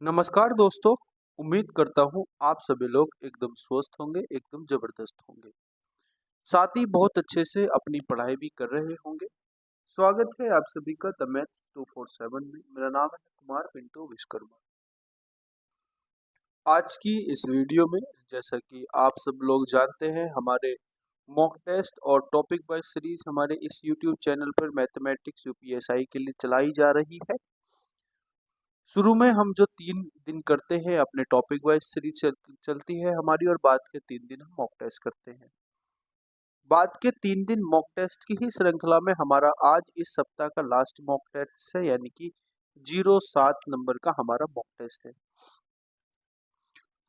नमस्कार दोस्तों। उम्मीद करता हूँ आप सभी लोग एकदम स्वस्थ होंगे, एकदम ज़बरदस्त होंगे। साथ ही बहुत अच्छे से अपनी पढ़ाई भी कर रहे होंगे। स्वागत है आप सभी का द मैथ्स 247 में। मेरा नाम है कुमार पिंटू विश्वकर्मा। आज की इस वीडियो में जैसा कि आप सब लोग जानते हैं, हमारे मॉक टेस्ट और टॉपिक वाइज सीरीज हमारे इस यूट्यूब चैनल पर मैथमेटिक्स यूपीएसआई के लिए चलाई जा रही है। शुरू में हम जो 3 दिन करते हैं अपने टॉपिक वाइज सीरीज चलती है हमारी, और बाद के 3 दिन हम मॉक टेस्ट करते हैं। बाद के 3 दिन मॉक टेस्ट की ही श्रृंखला में हमारा आज इस सप्ताह का लास्ट मॉक टेस्ट है, यानी कि 07 नंबर का हमारा मॉक टेस्ट है।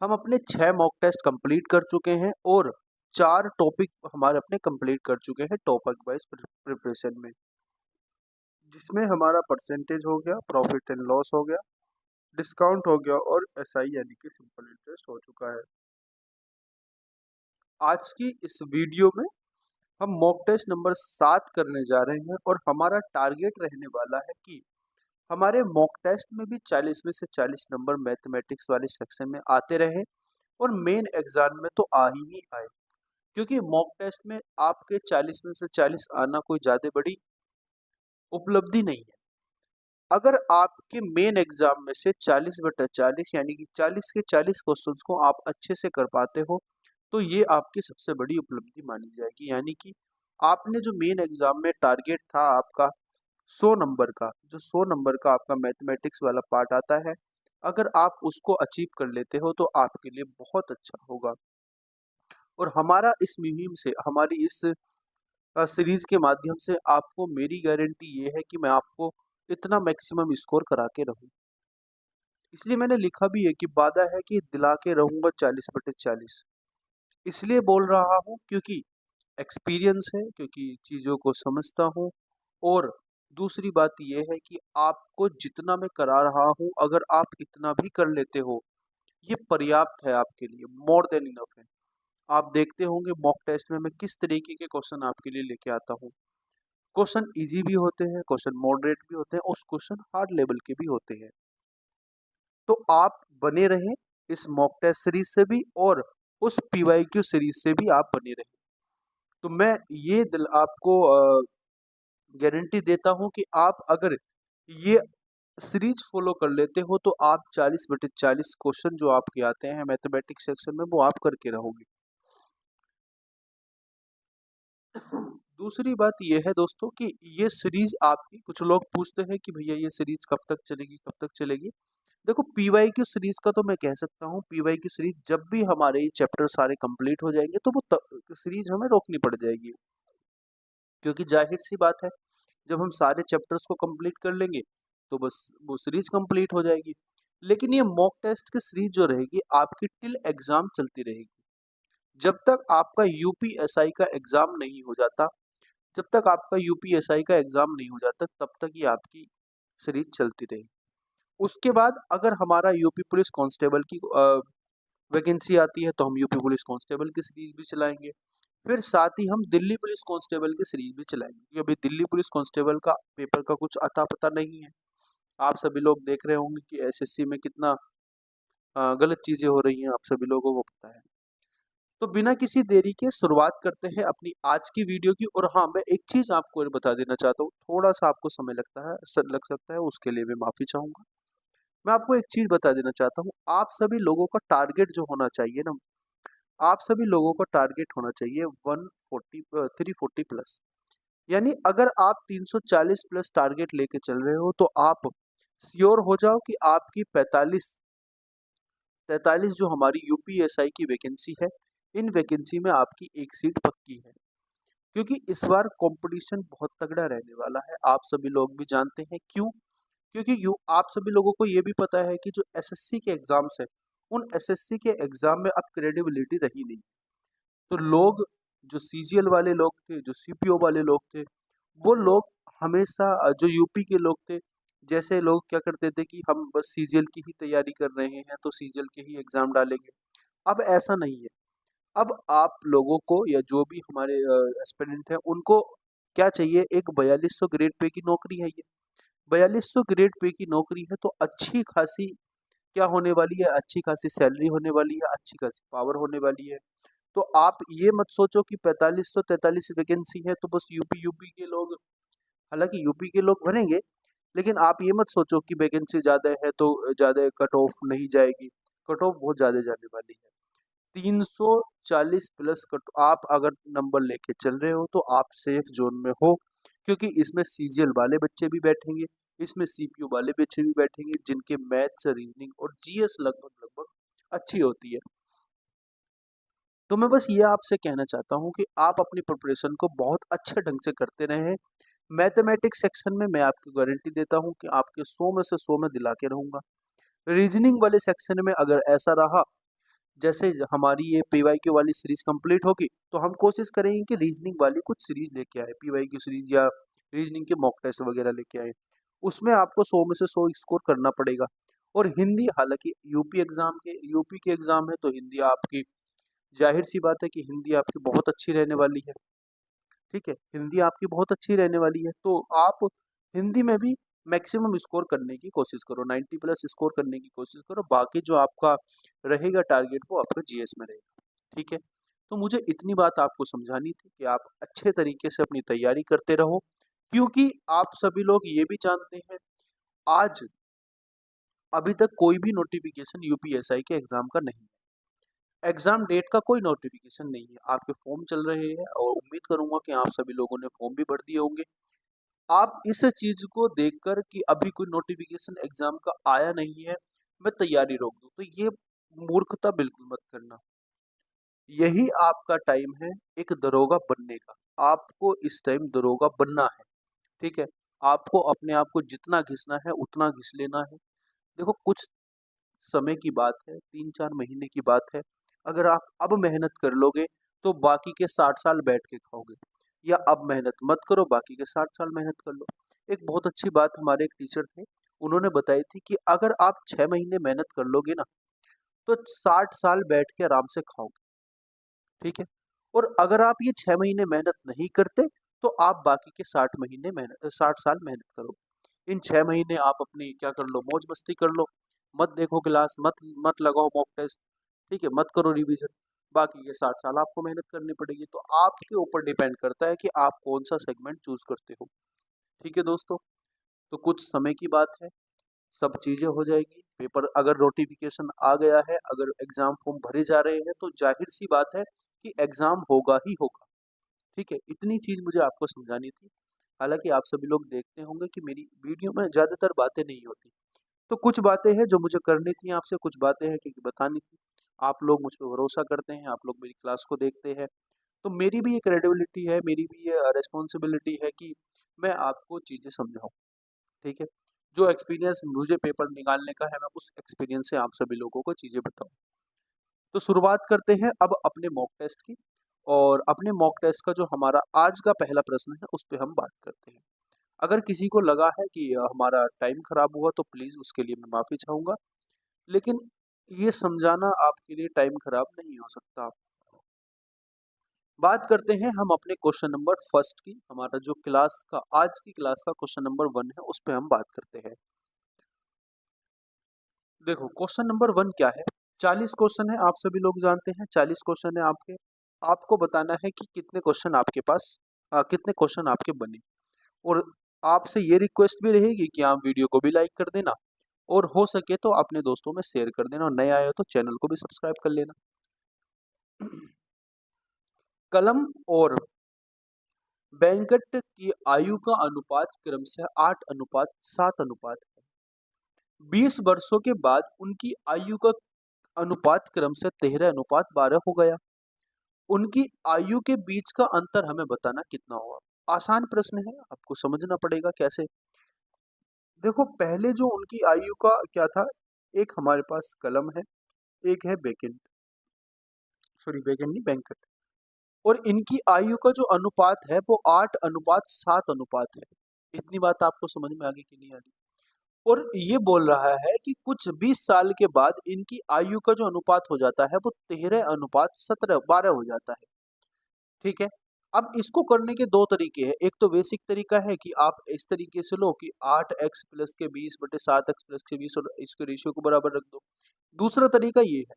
हम अपने 6 मॉक टेस्ट कंप्लीट कर चुके हैं और 4 टॉपिक हमारे अपने कंप्लीट कर चुके हैं टॉपिक वाइज प्रिपरेशन में, जिसमें हमारा परसेंटेज हो गया, प्रॉफिट एंड लॉस हो गया, डिस्काउंट हो गया और एसआई यानी कि सिंपल इंटरेस्ट हो चुका है। आज की इस वीडियो में हम मॉक टेस्ट नंबर 7 करने जा रहे हैं और हमारा टारगेट रहने वाला है कि हमारे मॉक टेस्ट में भी 40 में से 40 नंबर मैथमेटिक्स वाले सेक्शन में आते रहे और मेन एग्जाम में तो आ ही आए, क्योंकि मॉक टेस्ट में आपके 40 में से 40 आना कोई ज़्यादा बड़ी उपलब्धि नहीं है। अगर आपके मेन एग्जाम में से 40/40 यानी कि 40 के 40 क्वेश्चंस को आप अच्छे से कर पाते हो, तो ये आपकी सबसे बड़ी उपलब्धि मानी जाएगी। यानी कि आपने जो मेन एग्जाम में टारगेट था आपका 100 नंबर का, जो 100 नंबर का आपका मैथमेटिक्स वाला पार्ट आता है, अगर आप उसको अचीव कर लेते हो तो आपके लिए बहुत अच्छा होगा। और हमारा इस मुहिम से, हमारी इस सीरीज के माध्यम से आपको मेरी गारंटी ये है कि मैं आपको इतना मैक्सिमम स्कोर करा के रहूँ। इसलिए मैंने लिखा भी है कि वादा है कि दिला के रहूंगा 40/40। इसलिए बोल रहा हूँ क्योंकि एक्सपीरियंस है, क्योंकि चीज़ों को समझता हूँ, और दूसरी बात यह है कि आपको जितना मैं करा रहा हूँ, अगर आप इतना भी कर लेते हो, ये पर्याप्त है आपके लिए, मोर देन इनफ है। आप देखते होंगे मॉक टेस्ट में मैं किस तरीके के क्वेश्चन आपके लिए लेके आता हूँ। क्वेश्चन इजी भी होते हैं, क्वेश्चन मॉडरेट भी होते हैं और क्वेश्चन हार्ड लेवल के भी होते हैं। तो आप बने रहें इस मॉक टेस्ट सीरीज से भी और उस पीवाईक्यू सीरीज से भी आप बने रहें। तो मैं ये दिल आपको गारंटी देता हूँ कि आप अगर ये सीरीज फॉलो कर लेते हो तो आप 40/40 क्वेश्चन जो आपके आते हैं मैथमेटिक्स सेक्शन में, वो आप करके रहोगे। दूसरी बात ये है दोस्तों कि ये सीरीज आपकी, कुछ लोग पूछते हैं कि भैया ये सीरीज कब तक चलेगी, कब तक चलेगी। देखो, पीवाईक्यू सीरीज का तो मैं कह सकता हूँ, पीवाईक्यू सीरीज जब भी हमारे ये चैप्टर सारे कंप्लीट हो जाएंगे तो वो सीरीज हमें रोकनी पड़ जाएगी, क्योंकि जाहिर सी बात है, जब हम सारे चैप्टर्स को कंप्लीट कर लेंगे तो बस वो सीरीज कंप्लीट हो जाएगी। लेकिन ये मॉक टेस्ट की सीरीज जो रहेगी आपकी टिल एग्जाम चलती रहेगी। जब तक आपका यूपीएसआई का एग्जाम नहीं हो जाता, जब तक आपका यूपीएसआई का एग्जाम नहीं हो जाता, तब तक ये आपकी सीरीज चलती रहेगी। उसके बाद अगर हमारा यूपी पुलिस कांस्टेबल की वैकेंसी आती है तो हम यूपी पुलिस कांस्टेबल की सीरीज भी चलाएंगे। फिर साथ ही हम दिल्ली पुलिस कांस्टेबल की सीरीज भी चलाएंगे, क्योंकि अभी दिल्ली पुलिस कांस्टेबल का पेपर का कुछ अता पता नहीं है। आप सभी लोग देख रहे होंगे कि एसएससी में कितना गलत चीजें हो रही हैं, आप सभी लोगों को पता है। तो बिना किसी देरी के शुरुआत करते हैं अपनी आज की वीडियो की। और हाँ, मैं एक चीज आपको और बता देना चाहता हूँ, थोड़ा सा आपको समय लगता है, लग सकता है, उसके लिए मैं माफी चाहूंगा। मैं आपको एक चीज बता देना चाहता हूँ, आप सभी लोगों का टारगेट जो होना चाहिए ना, आप सभी लोगों का टारगेट होना चाहिए 340 प्लस। यानी अगर आप 340 प्लस टारगेट लेके चल रहे हो तो आप श्योर हो जाओ कि आपकी 43 जो हमारी यूपीएसआई की वैकेंसी है, इन वैकेंसी में आपकी एक सीट पक्की है। क्योंकि इस बार कंपटीशन बहुत तगड़ा रहने वाला है, आप सभी लोग भी जानते हैं क्यों। क्योंकि यू आप सभी लोगों को ये भी पता है कि जो एसएससी के एग्जाम्स है, उन एसएससी के एग्जाम में अब क्रेडिबिलिटी रही नहीं। तो लोग, जो सीजीएल वाले लोग थे, जो सीपीओ वाले लोग थे, वो लोग हमेशा जो यूपी के लोग थे, जैसे लोग क्या करते थे कि हम बस सीजीएल की ही तैयारी कर रहे हैं तो सीजीएल के ही एग्जाम डालेंगे। अब ऐसा नहीं है। अब आप लोगों को, या जो भी हमारे एस्पिरेंट हैं, उनको क्या चाहिए, एक 4200 ग्रेड पे की नौकरी है। ये 4200 ग्रेड पे की नौकरी है, तो अच्छी खासी क्या होने वाली है, अच्छी खासी सैलरी होने वाली है, अच्छी खासी पावर होने वाली है। तो आप ये मत सोचो कि 4543 वैकेंसी है तो बस यूपी यूपी के लोग, हालांकि यूपी के लोग भरेंगे, लेकिन आप ये मत सोचो कि वैकेंसी ज़्यादा है तो ज़्यादा कट ऑफ नहीं जाएगी। कट ऑफ बहुत ज़्यादा जाने वाली है। 340 प्लस कट आप अगर नंबर लेके चल रहे हो तो आप सेफ जोन में हो, क्योंकि इसमें सीजीएल वाले बच्चे भी बैठेंगे, इसमें सीपीयू वाले बच्चे भी बैठेंगे जिनके मैथ्स, रीजनिंग और जीएस लगभग लगभग अच्छी होती है। तो मैं बस ये आपसे कहना चाहता हूँ कि आप अपनी प्रिपरेशन को बहुत अच्छे ढंग से करते रहें। मैथमेटिक्स सेक्शन में मैं आपको गारंटी देता हूँ कि आपके 100 में से 100 में दिला के रहूँगा। रीजनिंग वाले सेक्शन में अगर ऐसा रहा, जैसे हमारी ये पीवाईक्यू वाली सीरीज कंप्लीट होगी, तो हम कोशिश करेंगे कि रीजनिंग वाली कुछ सीरीज लेके आए, पीवाईक्यू सीरीज या रीजनिंग के मॉक टेस्ट वगैरह लेके आए। उसमें आपको 100 में से 100 स्कोर करना पड़ेगा। और हिंदी, हालांकि यूपी के एग्जाम है तो हिंदी आपकी, जाहिर सी बात है कि हिंदी आपकी बहुत अच्छी रहने वाली है। ठीक है, हिंदी आपकी बहुत अच्छी रहने वाली है, तो आप हिंदी में भी मैक्सिमम स्कोर करने की कोशिश करो, 90 प्लस स्कोर करने की कोशिश करो। बाकी जो आपका रहेगा टारगेट वो आपका जीएस में रहेगा। ठीक है, तो मुझे इतनी बात आपको समझानी थी कि आप अच्छे तरीके से अपनी तैयारी करते रहो, क्योंकि आप सभी लोग ये भी जानते हैं, आज अभी तक कोई भी नोटिफिकेशन यूपीएसआई के एग्जाम का नहीं है। एग्जाम डेट का कोई नोटिफिकेशन नहीं है। आपके फॉर्म चल रहे हैं और उम्मीद करूंगा कि आप सभी लोगों ने फॉर्म भी भर दिए होंगे। आप इस चीज को देखकर कि अभी कोई नोटिफिकेशन एग्जाम का आया नहीं है, मैं तैयारी रोक दूं, तो ये मूर्खता बिल्कुल मत करना। यही आपका टाइम है एक दरोगा बनने का। आपको इस टाइम दरोगा बनना है। ठीक है, आपको अपने आप को जितना घिसना है उतना घिस लेना है। देखो, कुछ समय की बात है, 3-4 महीने की बात है। अगर आप अब मेहनत कर लोगे तो बाकी के 60 साल बैठ के खाओगे, या अब मेहनत मत करो, बाकी के 60 साल मेहनत कर लो। एक बहुत अच्छी बात हमारे एक टीचर थे, उन्होंने बताई थी कि अगर आप 6 महीने मेहनत कर लोगे ना, तो 60 साल बैठ के आराम से खाओगे। ठीक है, और अगर आप ये 6 महीने मेहनत नहीं करते तो आप बाकी के 60 साल मेहनत करो। इन 6 महीने आप अपनी क्या कर लो, मौज मस्ती कर लो। मत देखो क्लास, मत मत लगाओ मॉक टेस्ट। ठीक है, मत करो रिवीजन। बाकी के 60 साल आपको मेहनत करनी पड़ेगी। तो आपके ऊपर डिपेंड करता है कि आप कौन सा सेगमेंट चूज करते हो। ठीक है दोस्तों, तो कुछ समय की बात है, सब चीजें हो जाएगी। पेपर अगर नोटिफिकेशन आ गया है, अगर एग्जाम फॉर्म भरे जा रहे हैं, तो जाहिर सी बात है कि एग्जाम होगा ही होगा। ठीक है, इतनी चीज मुझे आपको समझानी थी। हालांकि आप सभी लोग देखते होंगे कि मेरी वीडियो में ज्यादातर बातें नहीं होती, तो कुछ बातें हैं जो मुझे करनी थी आपसे, कुछ बातें हैं क्योंकि बतानी थी। आप लोग मुझ पर भरोसा करते हैं, आप लोग मेरी क्लास को देखते हैं, तो मेरी भी ये क्रेडिबिलिटी है, मेरी भी ये रिस्पॉन्सिबिलिटी है कि मैं आपको चीज़ें समझाऊं। ठीक है, जो एक्सपीरियंस मुझे पेपर निकालने का है, मैं उस एक्सपीरियंस से आप सभी लोगों को चीज़ें बताऊं। तो शुरुआत करते हैं अब अपने मॉक टेस्ट की, और अपने मॉक टेस्ट का जो हमारा आज का पहला प्रश्न है उस पर हम बात करते हैं। अगर किसी को लगा है कि हमारा टाइम खराब हुआ तो प्लीज़ उसके लिए मैं माफ़ी चाहूँगा, लेकिन ये समझाना आपके लिए टाइम खराब नहीं हो सकता। बात करते हैं हम अपने क्वेश्चन नंबर फर्स्ट की। हमारा जो क्लास का आज की क्लास का क्वेश्चन नंबर 1 है उस पे हम बात करते हैं। देखो, क्वेश्चन नंबर 1 क्या है। 40 क्वेश्चन है, आप सभी लोग जानते हैं 40 क्वेश्चन है आपके। आपको बताना है कि कितने क्वेश्चन आपके पास कितने क्वेश्चन आपके बने। और आपसे ये रिक्वेस्ट भी रहेगी कि आप वीडियो को भी लाइक कर देना, और हो सके तो अपने दोस्तों में शेयर कर देना, और नए आए हो तो चैनल को भी सब्सक्राइब कर लेना। कलम और बैंकट की आयु का अनुपात क्रमशः 8:7 है। 20 वर्षों के बाद उनकी आयु का अनुपात क्रमशः 13:12 हो गया। उनकी आयु के बीच का अंतर हमें बताना कितना होगा। आसान प्रश्न है, आपको समझना पड़ेगा कैसे। देखो, पहले जो उनकी आयु का क्या था, एक हमारे पास कलम है, एक है बेकेंट, सॉरी बेकेंट नहीं, बैंकट। और इनकी आयु का जो अनुपात है वो 8:7 है। इतनी बात आपको समझ में आ गई कि नहीं आ रही। और ये बोल रहा है कि कुछ 20 साल के बाद इनकी आयु का जो अनुपात हो जाता है वो 13:17-12 हो जाता है। ठीक है, अब इसको करने के दो तरीके हैं। एक तो बेसिक तरीका है कि आप इस तरीके से लो कि 8x प्लस के 20 बटे 7x प्लस के 20 और इसके रेशियो को बराबर रख दो। दूसरा तरीका ये है,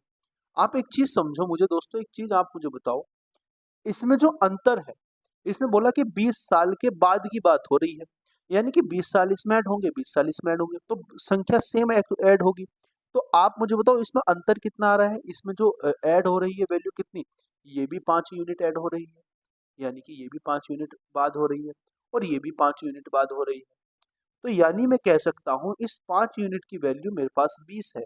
आप एक चीज समझो मुझे दोस्तों, एक चीज आप मुझे बताओ, इसमें जो अंतर है, इसने बोला कि 20 साल के बाद की बात हो रही है, यानी कि 20 साल इसमें ऐड होंगे, 20 साल इसमें ऐड होंगे, तो संख्या सेम ऐड होगी। तो आप मुझे बताओ इसमें अंतर कितना आ रहा है, इसमें जो ऐड हो रही है वैल्यू कितनी, ये भी 5 यूनिट ऐड हो रही है, यानी कि ये भी 5 यूनिट बाद हो रही है और ये भी 5 यूनिट बाद हो रही है। तो यानी मैं कह सकता हूँ इस 5 यूनिट की वैल्यू मेरे पास 20 है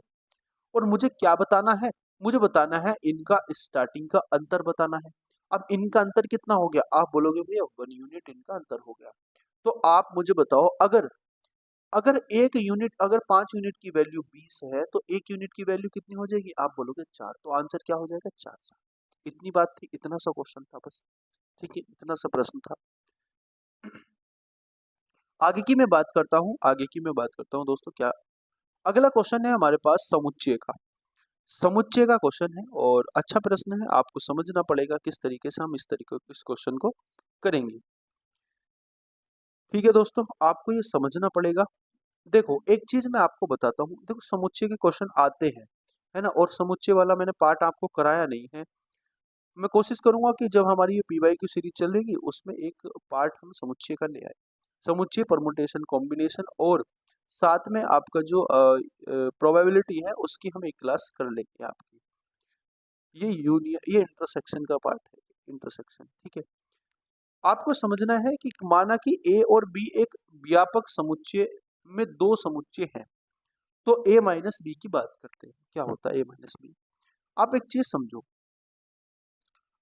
और मुझे क्या बताना है, मुझे बताना है इनका स्टार्टिंग का अंतर बताना है। अब इनका अंतर कितना हो गया, आप बोलोगे भैया 1 यूनिट इनका अंतर हो गया। तो आप मुझे बताओ, अगर अगर 1 यूनिट, अगर 5 यूनिट की वैल्यू 20 है तो 1 यूनिट की वैल्यू कितनी हो जाएगी, आप बोलोगे 4, तो आंसर क्या हो जाएगा 4। इतनी बात थी, इतना सा क्वेश्चन था बस, ठीक है, इतना सा प्रश्न था। आगे की मैं बात करता हूँ, आगे की मैं बात करता हूँ दोस्तों, क्या अगला क्वेश्चन है हमारे पास समुच्चय का। समुच्चय का क्वेश्चन है और अच्छा प्रश्न है, आपको समझना पड़ेगा किस तरीके से हम इस तरीके इस क्वेश्चन को करेंगे। ठीक है दोस्तों, आपको ये समझना पड़ेगा। देखो एक चीज मैं आपको बताता हूँ, देखो समुच्चय के क्वेश्चन आते हैं, है ना, और समुच्चय वाला मैंने पार्ट आपको कराया नहीं है। मैं कोशिश करूंगा कि जब हमारी ये PYQ सीरीज चलेगी उसमें एक पार्ट हम समुच्चय का ले आए, समुच्चय, परमुटेशन, कॉम्बिनेशन और साथ में आपका जो प्रोबेबिलिटी है उसकी हम एक क्लास कर लेंगे आपकी। ये यूनियन, ये इंटरसेक्शन का पार्ट है, इंटरसेक्शन, ठीक है। आपको समझना है कि माना कि A और B एक व्यापक समुच्चय में दो समुच्चय हैं, तो A माइनस बी की बात करते हैं, क्या होता है A माइनस बी। आप एक चीज समझो,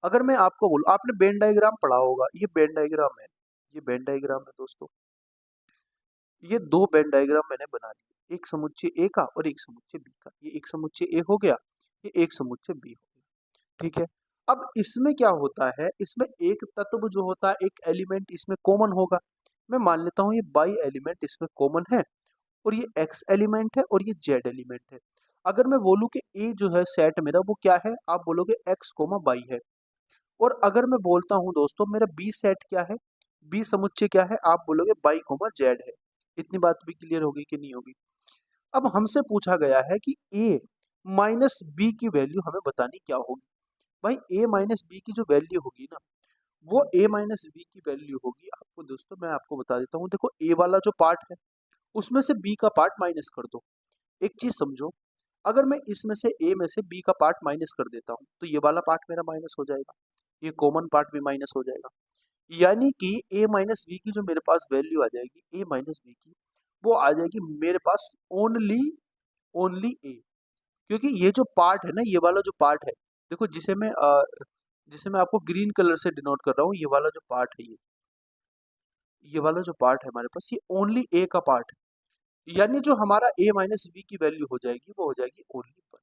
अगर मैं आपको बोलूं, आपने बेन डायग्राम पढ़ा होगा, ये बेन डायग्राम है, ये बेन डायग्राम है दोस्तों, ये दो बेन डायग्राम मैंने बना लिए, एक समुच्चय A का और एक समुच्चय B का। ये एक समुच्चय A हो गया, ये एक समुच्चय B हो गया, ठीक है। अब इसमें क्या होता है, इसमें एक तत्व जो होता है, एक एलिमेंट इसमें कॉमन होगा। मैं मान लेता हूँ ये बाई एलिमेंट इसमें कॉमन है और ये एक्स एलिमेंट है और ये जेड एलिमेंट है। अगर मैं बोलूँ कि ए जो है सेट मेरा वो क्या है, आप बोलोगे एक्स कोमा बाई है। और अगर मैं बोलता हूँ दोस्तों मेरा बी सेट क्या है, बी समुच्चय क्या है, आप बोलोगे बाई कोमा जेड है। इतनी बात भी क्लियर होगी कि नहीं होगी। अब हमसे पूछा गया है कि ए माइनस बी की वैल्यू हमें बतानी क्या होगी। भाई ए माइनस बी की जो वैल्यू होगी ना, वो ए माइनस बी की वैल्यू होगी, आपको दोस्तों मैं आपको बता देता हूँ। देखो ए वाला जो पार्ट है उसमें से बी का पार्ट माइनस कर दो। एक चीज समझो, अगर मैं इसमें से ए में से बी का पार्ट माइनस कर देता हूँ तो ये वाला पार्ट मेरा माइनस हो जाएगा, ये कॉमन पार्ट भी माइनस हो जाएगा। यानी कि ए माइनस बी की जो मेरे पास वैल्यू आ जाएगी, ए माइनस बी की, वो आ जाएगी मेरे पास ओनली ओनली ए। क्योंकि ये जो पार्ट है ना, ये वाला जो पार्ट है, देखो जिसे मैं आपको ग्रीन कलर से डिनोट कर रहा हूँ, ये वाला जो पार्ट है, ये वाला जो पार्ट है हमारे पास, ये ओनली ए का पार्ट है। यानी जो हमारा ए माइनस बी की वैल्यू हो जाएगी वो हो जाएगी ओनली पर।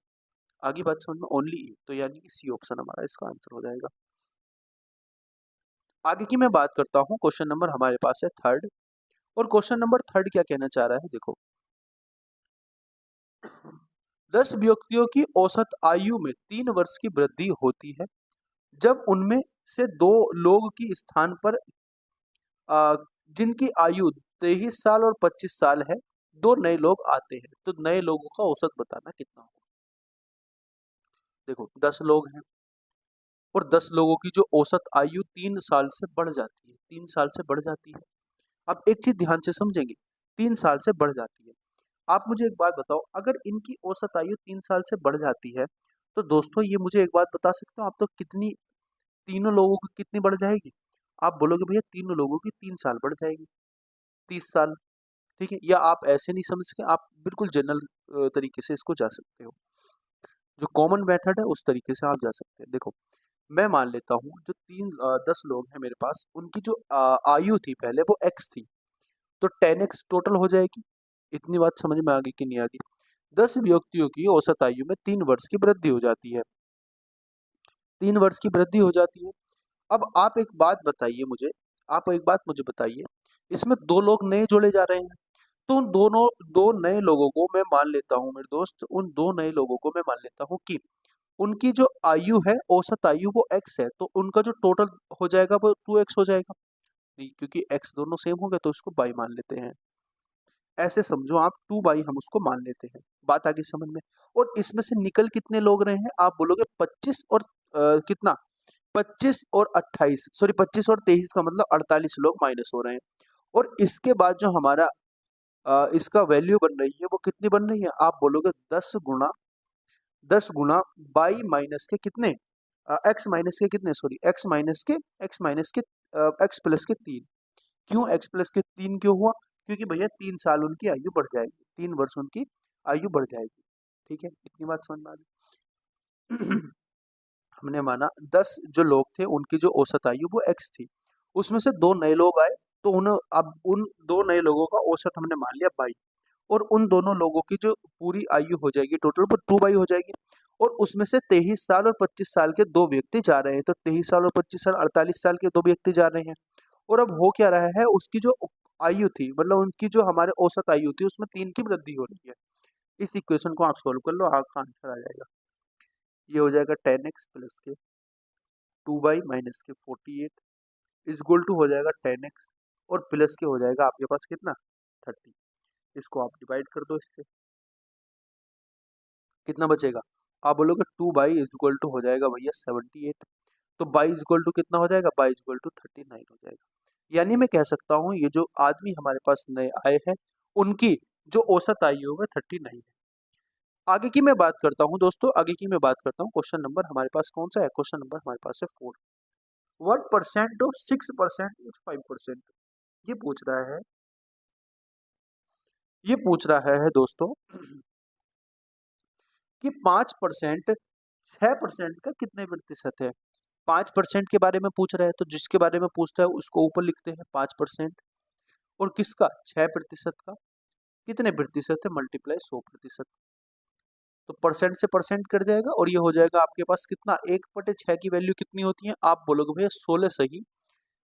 आगे बात समझ में, ओनली ए, तो यानी कि सी ऑप्शन हमारा इसका आंसर हो जाएगा। आगे की मैं बात करता हूँ, क्वेश्चन नंबर हमारे पास है थर्ड। और क्वेश्चन नंबर थर्ड क्या कहना चाह रहा है, देखो 10 व्यक्तियों की औसत आयु में 3 वर्ष की वृद्धि होती है। जब उनमें से दो लोग की स्थान पर आ, जिनकी आयु 23 साल और 25 साल है, दो नए लोग आते हैं, तो नए लोगों का औसत बताना कितना होगा। देखो 10 लोग हैं और 10 लोगों की जो औसत आयु 3 साल से बढ़ जाती है, 3 साल से बढ़ जाती है। अब एक चीज ध्यान से समझेंगे, 3 साल से बढ़ जाती है। आप मुझे एक बात बताओ, अगर इनकी औसत आयु 3 साल से बढ़ जाती है तो दोस्तों ये मुझे एक बात बता सकते हो आप, तो कितनी, तीनों लोगों की कितनी बढ़ जाएगी। आप बोलोगे भैया तीनों लोगों की 3 साल बढ़ जाएगी, 30 साल, ठीक है। या आप ऐसे नहीं समझ के, आप बिल्कुल जनरल तरीके से इसको जा सकते हो, जो कॉमन मेथड है उस तरीके से आप जा सकते हैं। देखो मैं मान लेता हूँ जो 10 लोग हैं मेरे पास, उनकी जो आयु थी पहले वो x थी, तो 10x टोटल हो जाएगी। इतनी बात समझ में आ गई कि नहीं आ गई। 10 व्यक्तियों की औसत आयु में 3 वर्ष की वृद्धि हो जाती है, 3 वर्ष की वृद्धि हो जाती है। अब आप एक बात बताइए मुझे, आप एक बात मुझे बताइए, इसमें दो लोग नए जोड़े जा रहे हैं, तो उन दोनों, दो नए लोगों को मैं मान लेता हूँ मेरे दोस्त, उन दो नए लोगों को मैं मान लेता हूँ कि उनकी जो आयु है, औसत आयु वो x है, तो उनका जो टोटल हो जाएगा वो 2x हो जाएगा। नहीं, क्योंकि x दोनों सेम हो गए तो इसको बाई मान लेते हैं। ऐसे समझो आप 2 बाई हम उसको मान लेते हैं। बात आगे समझ में। और इसमें से निकल कितने लोग रहे हैं? आप बोलोगे 25 और कितना 25 और 28, सॉरी 25 और 23 का मतलब 48 लोग माइनस हो रहे हैं। और इसके बाद जो हमारा इसका वैल्यू बन रही है वो कितनी बन रही है? आप बोलोगे 10 गुना बाई माइनस के कितने एक्स माइनस के कितने, सॉरी एक्स प्लस के 3। क्यों एक्स प्लस के 3 क्यों हुआ? क्योंकि भैया 3 साल उनकी आयु बढ़ जाएगी, 3 वर्ष उनकी आयु बढ़ जाएगी। ठीक है, इतनी बात समझ में आ गई। हमने माना 10 जो लोग थे उनकी जो औसत आयु वो x थी, उसमें से 2 नए लोग आए, तो उन्हें अब उन 2 नए लोगों का औसत हमने मान लिया 22, और उन दोनों लोगों की जो पूरी आयु हो जाएगी टोटल वो 2 बाई हो जाएगी। और उसमें से 23 साल और 25 साल के 2 व्यक्ति जा रहे हैं, तो 23 साल और 25 साल 48 साल के 2 व्यक्ति जा रहे हैं। और अब हो क्या रहा है, उसकी जो आयु थी, मतलब उनकी जो हमारे औसत आयु थी उसमें 3 की वृद्धि हो रही है। इस इक्वेशन को आप सोल्व कर लो, आपका आंसर आ जाएगा। ये हो जाएगा 10x प्लस के 2 बाई माइनस के 48 इजक्वल टू हो जाएगा 10x, और प्लस के हो जाएगा आपके पास कितना 30। इसको आप डिवाइड कर दो इससे, कितना बचेगा? आप बोलोगे 2 बाई इजक्वल टू हो जाएगा भैया 78, तो बाई इजक्वल टू कितना हो जाएगा? बाई इजक्वल टू 39 हो जाएगा। यानी मैं कह सकता हूँ ये जो आदमी हमारे पास नए आए हैं उनकी जो औसत आयु है 39 है। आगे की मैं बात करता हूँ दोस्तों, आगे की मैं बात करता हूँ। क्वेश्चन नंबर हमारे पास कौन सा है? क्वेश्चन नंबर हमारे पास है 4। What percent of 6% is 5%? ये पूछ रहा है, ये पूछ रहा है दोस्तों कि 5% 6% का कितने प्रतिशत है? 5% के बारे में पूछ रहा है, तो जिसके बारे में पूछता है उसको ऊपर लिखते हैं 5%, और किसका 6% का कितने प्रतिशत है? मल्टीप्लाई 100%। तो परसेंट से परसेंट कट जाएगा और ये हो जाएगा आपके पास कितना? 1/6 की वैल्यू कितनी होती है? आप बोलोगे भैया 16 सही।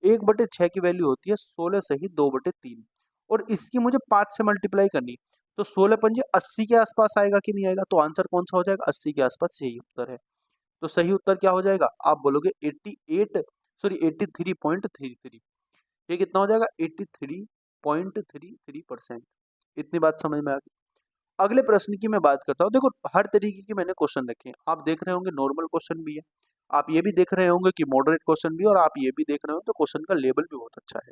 1/6 की वैल्यू होती है 16 सही 2/3, और इसकी मुझे 5 से मल्टीप्लाई करनी, तो 16 पंजे 80 के आसपास आएगा कि नहीं आएगा? तो आंसर कौन सा हो जाएगा? 80 के आसपास सही उत्तर है। तो सही उत्तर क्या हो जाएगा? आप बोलोगे 83.33। ये कितना हो जाएगा? 83.33%। इतनी बात समझ में आ गई। अगले प्रश्न की मैं बात करता हूँ। देखो हर तरीके के मैंने क्वेश्चन रखे हैं, आप देख रहे होंगे नॉर्मल क्वेश्चन भी है, आप ये भी देख रहे होंगे कि मॉडरेट क्वेश्चन भी है, और आप ये भी देख रहे हो तो क्वेश्चन का लेवल भी बहुत अच्छा है।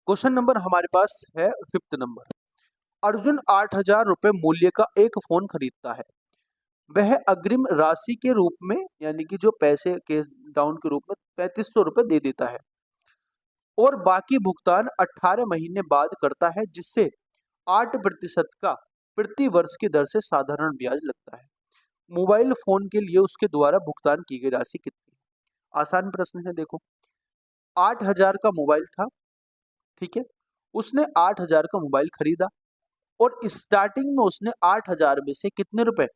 क्वेश्चन नंबर हमारे पास है 5th नंबर। अर्जुन 8,000 रुपए मूल्य का एक फोन खरीदता है। वह अग्रिम राशि के रूप में, यानी कि जो पैसे कैश डाउन के रूप में 3500 रुपए दे देता है, और बाकी भुगतान 18 महीने बाद करता है, जिससे 8% का प्रति वर्ष की दर से साधारण ब्याज लगता है। मोबाइल फोन के लिए उसके द्वारा भुगतान की गई राशि कितनी है? आसान प्रश्न है। देखो 8,000 का मोबाइल था, ठीक है, उसने 8,000 का मोबाइल खरीदा, और स्टार्टिंग में उसने 8,000 में से कितने रुपए?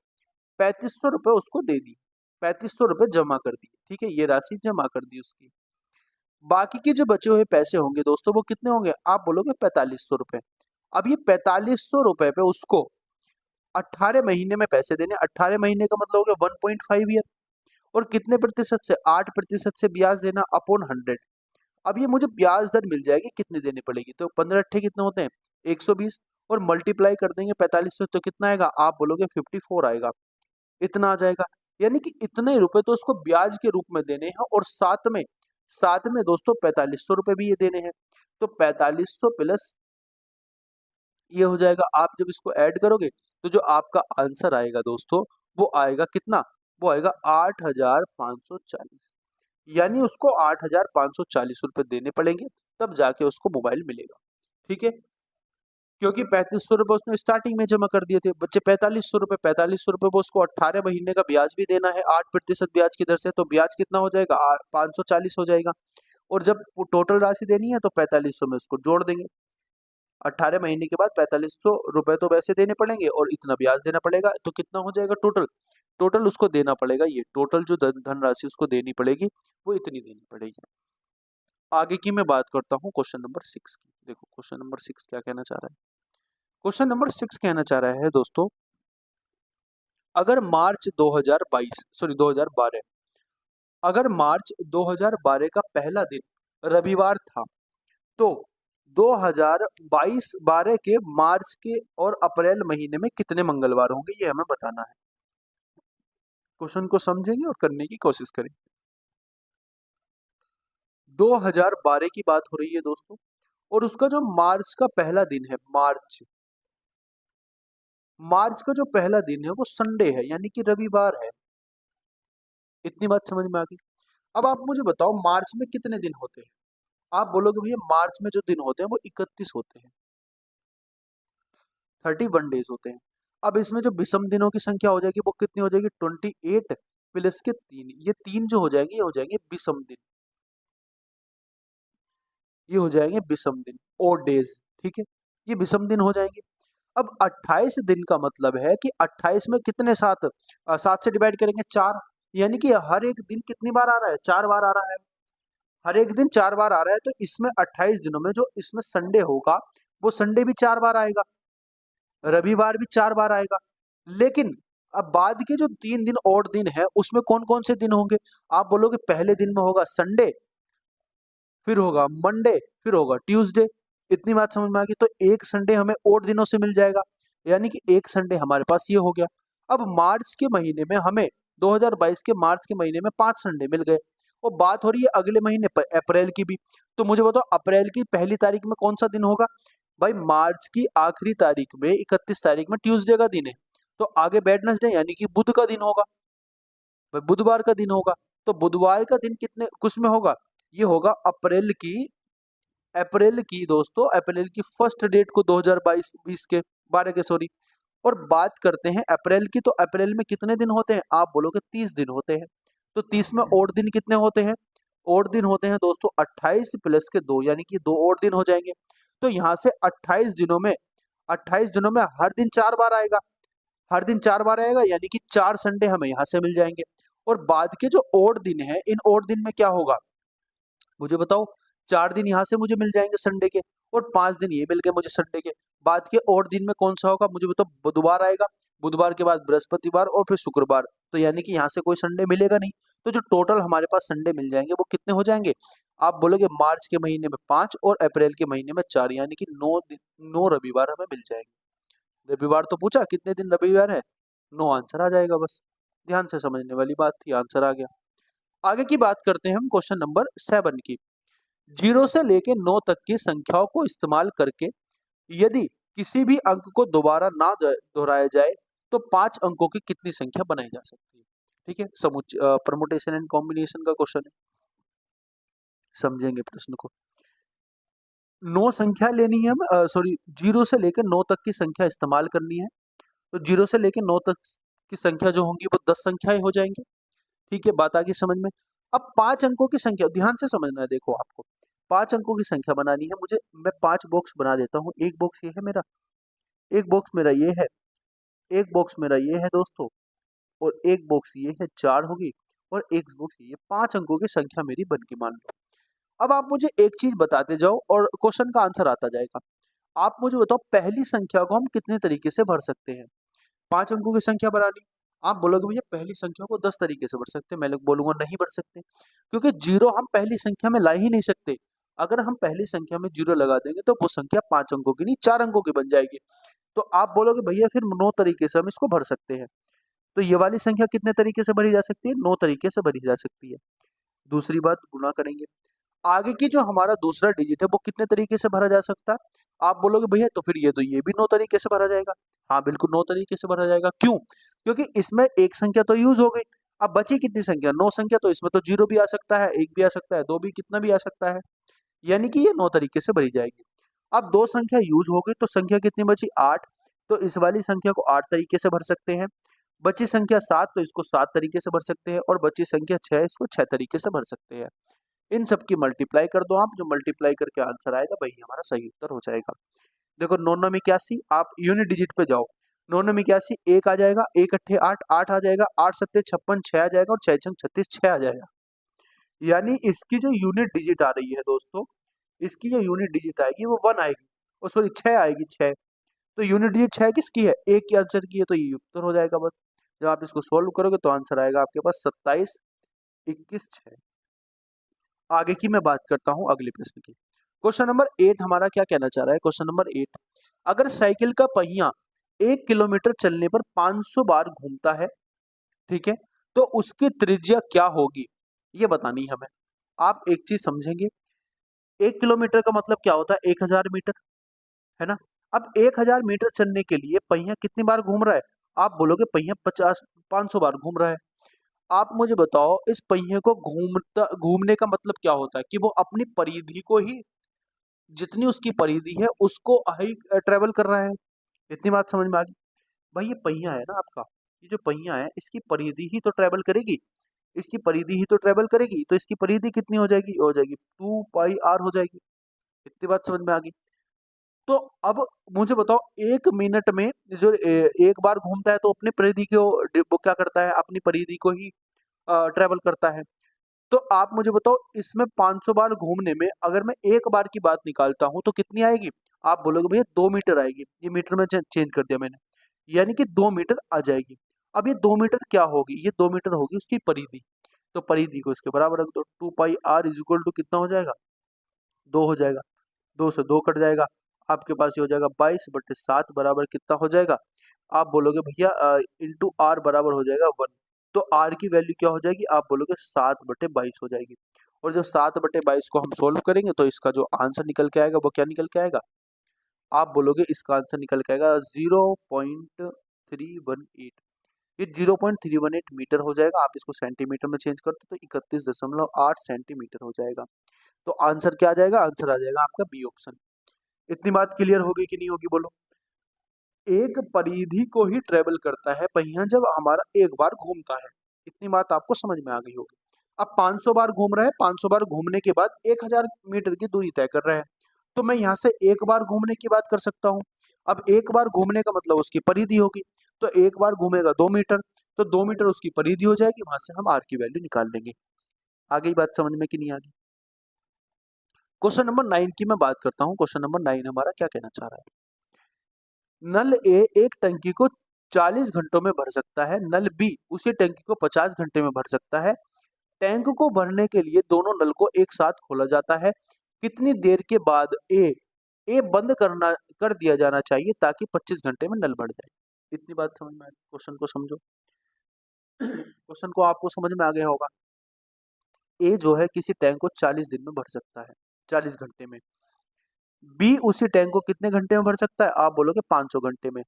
3500 रुपए उसको दे दी, 3500 रुपए जमा कर दिए, ठीक है, ये राशि जमा कर दी उसकी। बाकी के जो बचे हुए पैसे होंगे दोस्तों वो कितने होंगे? आप बोलोगे 4500 रुपए। अब ये 4500 रुपए पे उसको 18 महीने में पैसे देने, 18 महीने का मतलब हो गया 1.5 ईयर, और कितने प्रतिशत से? 8% से ब्याज देना अपॉन 100। अब ये मुझे ब्याज दर मिल जाएगी कितनी देनी पड़ेगी, तो 15 अट्ठे कितने होते हैं? 120, और मल्टीप्लाई कर देंगे 45 से, तो कितना आएगा? आप बोलोगे 54 आएगा, इतना आ जाएगा। यानी कि इतने रुपए तो उसको ब्याज के रूप में देने हैं, और साथ में दोस्तों 4500 रुपए भी ये देने हैं। तो 4500 प्लस ये हो जाएगा, आप जब इसको ऐड करोगे तो जो आपका आंसर आएगा दोस्तों वो आएगा कितना? वो आएगा 8,540। यानी उसको 8,540 रुपए देने पड़ेंगे, तब जाके उसको मोबाइल मिलेगा। ठीक है, क्योंकि 3500 रुपए उसने स्टार्टिंग में जमा कर दिए थे, बच्चे 4500 रुपए वो उसको 18 महीने का ब्याज भी देना है 8% ब्याज की दर से, तो ब्याज कितना हो जाएगा? 540 हो जाएगा। और जब वो टोटल राशि देनी है तो 4500 में उसको जोड़ देंगे। 18 महीने के बाद 4500 रुपए तो वैसे देने पड़ेंगे और इतना ब्याज देना पड़ेगा, तो कितना हो जाएगा टोटल? टोटल उसको देना पड़ेगा, ये टोटल जो धनराशि उसको देनी पड़ेगी वो इतनी देनी पड़ेगी। आगे की मैं बात करता हूँ क्वेश्चन नंबर 6 की। देखो क्वेश्चन नंबर 6 क्या कहना चाह रहा है? क्वेश्चन नंबर 6 कहना चाह रहा है दोस्तों अगर मार्च 2022 सॉरी 2012, अगर मार्च 2012 का पहला दिन रविवार था, तो 2022 12 के मार्च के और अप्रैल महीने में कितने मंगलवार होंगे, ये हमें बताना है। क्वेश्चन को समझेंगे और करने की कोशिश करेंगे। 2012 की बात हो रही है दोस्तों, और उसका जो मार्च का पहला दिन है, मार्च का जो पहला दिन है वो संडे है, यानी कि रविवार है। इतनी बात समझ में आ गई। अब आप मुझे बताओ मार्च में कितने दिन होते हैं। आप बोलोगे भैया मार्च में जो दिन होते हैं वो 31 होते हैं, 31 डेज होते हैं। अब इसमें जो विषम दिनों की संख्या हो जाएगी वो कितनी हो जाएगी, 28 प्लस के 3, ये 3 जो हो जाएंगे ये हो जाएंगे विषम दिन, ये हो जाएंगे विषम दिन, ओड डेज। ठीक है, ये विषम दिन हो जाएंगे। अब 28 दिन का मतलब है कि 28 में कितने सात, 7 से डिवाइड करेंगे 4, यानी कि हर एक दिन कितनी बार आ रहा है, 4 बार आ रहा है। हर एक दिन 4 बार आ रहा है, तो इसमें 28 दिनों में जो इसमें संडे होगा वो संडे भी 4 बार आएगा, रविवार भी 4 बार आएगा। लेकिन अब बाद के जो 3 दिन और दिन है उसमें कौन कौन से दिन होंगे। आप बोलोगे पहले दिन में होगा संडे, फिर होगा मंडे, फिर होगा ट्यूसडे। इतनी बात समझ में आ गई। तो एक संडे हमें और दिनों से मिल जाएगा, यानी कि एक संडे हमारे पास ये हो गया। अब मार्च के महीने में हमें 2022 के मार्च के महीने में 5 संडे मिल गए, और बात हो रही है अगले महीने अप्रैल की भी। तो मुझे बताओ अप्रैल की पहली तारीख में कौन सा दिन होगा। भाई मार्च की आखिरी तारीख में 31 तारीख में ट्यूसडे का दिन है, तो आगे वेडनेसडे यानी कि बुध का दिन होगा, भाई बुधवार का दिन होगा। तो बुधवार का दिन कितने कुछ में होगा, ये होगा अप्रैल की दोस्तों, अप्रैल की फर्स्ट डेट को 2022 20 के 12 के सॉरी। और बात करते हैं अप्रैल की, तो अप्रैल में कितने दिन होते हैं, आप बोलोगे 30 दिन होते हैं। तो 30 में और दिन कितने होते हैं, और दिन होते हैं दोस्तों 28 प्लस के 2, यानी कि 2 और दिन हो जाएंगे। तो यहाँ से 28 दिनों में हर दिन 4 बार आएगा, हर दिन 4 बार आएगा, यानी कि 4 संडे हमें यहाँ से मिल जाएंगे। और बाद के जो और दिन है, इन और दिन में क्या होगा मुझे बताओ। 4 दिन यहाँ से मुझे मिल जाएंगे संडे के, और 5 दिन ये मिल गए मुझे संडे के। बाद के और दिन में कौन सा होगा मुझे बताओ, बुधवार आएगा, बुधवार के बाद बृहस्पतिवार और फिर शुक्रवार। तो यानी कि यहाँ से कोई संडे मिलेगा नहीं। तो जो टोटल हमारे पास संडे मिल जाएंगे वो कितने हो जाएंगे, आप बोलोगे मार्च के महीने में 5 और अप्रैल के महीने में 4, यानी कि 9 रविवार हमें मिल जाएंगे। रविवार तो पूछा कितने दिन रविवार है, 9 आंसर आ जाएगा बस। ध्यान से समझने वाली बात थी, आंसर आ गया। आगे की बात करते हैं हम क्वेश्चन नंबर 7 की। 0 से लेके 9 तक की संख्याओं को इस्तेमाल करके यदि किसी भी अंक को दोबारा ना दोहराया जाए तो 5 अंकों की कितनी संख्या बनाई जा सकती है। ठीक है, परमुटेशन एंड कॉम्बिनेशन का क्वेश्चन है, समझेंगे प्रश्न को। 9 संख्या लेनी है हमें, सॉरी 0 से लेकर 9 तक की संख्या इस्तेमाल करनी है। तो 0 से लेकर 9 तक की संख्या जो होंगी वो 10 संख्याएं हो जाएंगी। ठीक है, बात आ गई समझ में। अब 5 अंकों की संख्या ध्यान से समझना है, देखो आपको 5 अंकों की संख्या बनानी है मुझे। मैं 5 बॉक्स बना देता हूँ। एक बॉक्स ये है मेरा, एक बॉक्स मेरा ये है, एक बॉक्स मेरा ये है दोस्तों, और एक बॉक्स ये है, 4 होगी, और एक बॉक्स ये 5 अंकों की संख्या मेरी बन के मान लो। अब आप मुझे एक चीज बताते जाओ और क्वेश्चन का आंसर आता जाएगा। आप मुझे बताओ पहली संख्या को हम कितने तरीके से भर सकते हैं। 5 अंकों की संख्या बनानी, आप बोलोगे भैया पहली संख्या को 10 तरीके से भर सकते हैं। मैं लोग बोलूंगा नहीं भर सकते, क्योंकि जीरो हम पहली संख्या में ला ही नहीं सकते। अगर हम पहली संख्या में जीरो लगा देंगे तो वो संख्या 5 अंकों की नहीं 4 अंकों की बन जाएगी। तो आप बोलोगे भैया फिर 9 तरीके से हम इसको भर सकते हैं। तो ये वाली संख्या कितने तरीके से भरी जा सकती है, 9 तरीके से भरी जा सकती है। दूसरी बात, गुणा करेंगे। आगे की जो हमारा दूसरा डिजिट है वो कितने तरीके से भरा जा सकता है। आप बोलोगे भैया तो फिर ये तो ये भी 9 तरीके से भरा जाएगा। हाँ बिल्कुल 9 तरीके से भरा जाएगा। क्यों, क्योंकि इसमें एक संख्या तो यूज हो गई। अब बची कितनी संख्या, 9 संख्या। तो इसमें तो 0 भी आ सकता है, 1 भी आ सकता है, 2 भी, कितना भी आ सकता है, यानी कि ये 9 तरीके से भरी जाएगी। अब 2 संख्या यूज हो गई तो संख्या कितनी बची, 8। तो इस वाली संख्या को 8 तरीके से भर सकते हैं। बची संख्या 7, तो इसको 7 तरीके से भर सकते हैं। और बची संख्या 6, इसको 6 तरीके से भर सकते हैं। इन सब की मल्टीप्लाई कर दो आप, जो मल्टीप्लाई करके आंसर आएगा वही हमारा सही उत्तर हो जाएगा। देखो 9 9 81, आप यूनिट डिजिट पे जाओ। 9 9 81, 1 आ जाएगा, 1 अट्ठे 8, 8 आ जाएगा, 8 सत्ते 56, 6 आ जाएगा, और 6 छंग 36, 6 आ जाएगा। यानी इसकी जो यूनिट डिजिट आ रही है दोस्तों, इसकी जो यूनिट डिजिट आएगी वो 1 आएगी, और सॉरी 6 आएगी, 6। तो यूनिट डिजिट 6 किसकी है, एक के आंसर की है, तो ये उत्तर हो जाएगा बस। जब आप इसको सोल्व करोगे तो आंसर आएगा आपके पास 27, 21, 6। आगे की मैं बात करता हूं अगले प्रश्न की। क्वेश्चन नंबर 8 हमारा क्या कहना चाह रहा है? क्वेश्चन नंबर 8, अगर साइकिल का पहिया 1 किलोमीटर चलने पर 500 बार घूमता है, ठीक है, तो उसकी त्रिज्या क्या होगी, ये बतानी है हमें। आप एक चीज समझेंगे, 1 किलोमीटर का मतलब क्या होता है? 1000 मीटर, है ना। अब 1000 मीटर चलने के लिए पहिया कितनी बार घूम रहा है? आप बोलोगे पहिया 500 बार घूम रहा है। आप मुझे बताओ, इस पहिए को घूमने का मतलब क्या होता है? कि वो अपनी परिधि को ही, जितनी उसकी परिधि है उसको ही ट्रेवल कर रहा है। इतनी बात समझ में आ गई? भाई ये पहिया है ना आपका, ये जो पहिया है इसकी परिधि ही तो ट्रेवल करेगी, इसकी परिधि ही तो ट्रेवल करेगी, तो इसकी परिधि कितनी हो जाएगी 2πr हो जाएगी। इतनी बात समझ में आ गई? तो अब मुझे बताओ, 1 मिनट में जो एक बार घूमता है तो अपनी परिधि को वो क्या करता है? अपनी परिधि को ही ट्रेवल करता है। तो आप मुझे बताओ, इसमें 500 बार घूमने में अगर मैं एक बार की बात निकालता हूं तो कितनी आएगी? आप बोलोगे भैया 2 मीटर आएगी, ये मीटर में चेंज कर दिया मैंने, यानी कि 2 मीटर आ जाएगी। अब ये 2 मीटर क्या होगी? ये 2 मीटर होगी उसकी परिधि। तो परिधि को इसके बराबर रख दो, 2πr इज इक्वल टू कितना हो जाएगा? 2 हो जाएगा। 2 से 2 कट जाएगा, आपके पास ये हो जाएगा 22/7 बराबर कितना हो जाएगा? आप बोलोगे भैया इंटू आर बराबर हो जाएगा 1। तो आर की वैल्यू क्या हो जाएगी? आप बोलोगे 7/22 हो जाएगी। और जब 7/22 को हम सोल्व करेंगे तो इसका जो आंसर निकल के आएगा वो क्या निकल के आएगा? आप बोलोगे इसका आंसर निकल के आएगा 0.318। ये 0.318 मीटर हो जाएगा। आप इसको सेंटीमीटर में चेंज करते तो 31.8 सेंटीमीटर हो जाएगा। तो आंसर क्या आ जाएगा? आंसर आ जाएगा आपका बी ऑप्शन। इतनी बात क्लियर होगी कि नहीं होगी बोलो? एक परिधि को ही ट्रेवल करता है पहिया जब हमारा एक बार घूमता है। इतनी बात आपको समझ में आ गई होगी। अब 500 बार घूम रहा है, 500 बार घूमने के बाद 1000 मीटर की दूरी तय कर रहा है, तो मैं यहाँ से एक बार घूमने की बात कर सकता हूँ। अब एक बार घूमने का मतलब उसकी परिधि होगी, तो एक बार घूमेगा 2 मीटर, तो 2 मीटर उसकी परिधि हो जाएगी, वहां से हम आर की वैल्यू निकाल लेंगे। आगे बात समझ में कि नहीं आ गई? क्वेश्चन नंबर 9 की मैं बात करता हूँ। क्वेश्चन नंबर 9 हमारा क्या कहना चाह रहा है? नल ए एक टंकी को 40 घंटों में भर सकता है, नल बी उसी टंकी को 50 घंटे में भर सकता है। टैंक को भरने के लिए दोनों नल को एक साथ खोला जाता है। कितनी देर के बाद ए बंद कर दिया जाना चाहिए ताकि 25 घंटे में नल भर जाए? इतनी बात समझ में आ गई? क्वेश्चन को समझो। क्वेश्चन को आपको समझ में आ गया होगा। ए जो है किसी टैंक को 40 दिन में भर सकता है, 40 घंटे में। बी उसी टैंक को कितने घंटे में भर सकता है? आप बोलोगे 500 घंटे में।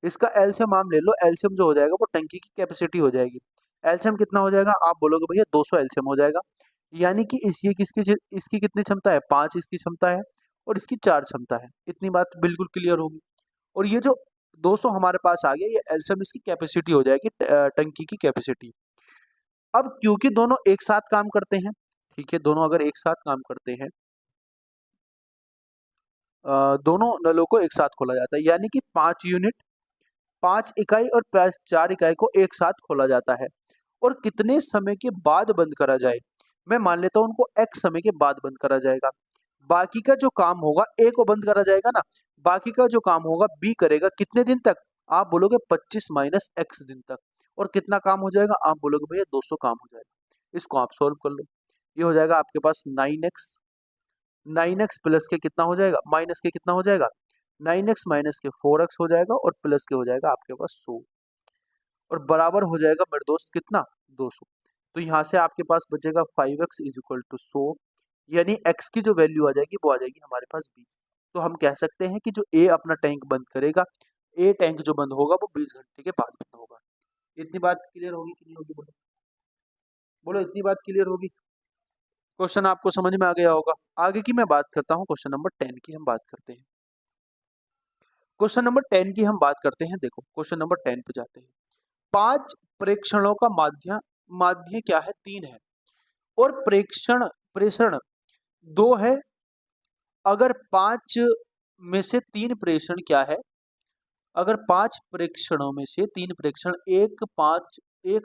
इसका एलसीएम आप ले लो, एलसीएम जो हो जाएगा वो टंकी की कैपेसिटी हो जाएगी। एलसीएम कितना हो जाएगा? आप बोलोगे भैया 200 एलसीएम हो जाएगा। यानी कि इसकी कितनी क्षमता है? 5 इसकी क्षमता है और इसकी 4 क्षमता है। इतनी बात बिल्कुल क्लियर होगी। और ये जो 200 हमारे पास आ गया, ये एलसीएम इसकी कैपेसिटी हो जाएगी, टंकी की कैपेसिटी। अब क्योंकि दोनों एक साथ काम करते हैं, ठीक है, दोनों अगर एक साथ काम करते हैं, दोनों नलों को एक साथ खोला जाता है, यानी कि 5 यूनिट, 5 इकाई और 4 इकाई को एक साथ खोला जाता है। और कितने समय के बाद बंद करा जाए? मैं मान लेता हूं उनको x समय के बाद बंद करा जाएगा। बाकी का जो काम होगा a को बंद करा जाएगा ना, बाकी का जो काम होगा b करेगा। कितने दिन तक? आप बोलोगे 25 माइनस x दिन तक। और कितना काम हो जाएगा? आप बोलोगे भैया 200 काम हो जाएगा। इसको आप सोल्व कर लो। ये हो जाएगा आपके पास 9x, 9x प्लस के कितना हो जाएगा? माइनस के कितना हो जाएगा? 9x माइनस के 4x हो जाएगा और प्लस के हो जाएगा आपके पास 100 और बराबर हो जाएगा मेरे दोस्त कितना? 200। तो यहाँ से आपके पास बचेगा 5x इज इक्वल टू 100, यानी x की जो वैल्यू आ जाएगी वो आ जाएगी हमारे पास 20। तो हम कह सकते हैं कि जो ए अपना टैंक बंद करेगा, ए टैंक जो बंद होगा वो 20 घंटे के बाद बंद होगा। इतनी बात क्लियर होगी कि नहीं होगी बोलो? बोलो इतनी बात क्लियर होगी? क्वेश्चन आपको समझ में आ गया होगा। आगे की मैं बात करता हूँ, क्वेश्चन नंबर 10 की हम बात करते हैं। क्वेश्चन नंबर 10 की हम बात करते हैं। देखो क्वेश्चन नंबर 10 पे जाते हैं। 5 प्रेक्षणों का माध्य क्या है? 3 है। और प्रेषण 2 है। अगर 5 में से 3 प्रेषण क्या है? अगर 5 प्रेक्षणों में से 3 प्रेक्षण 1,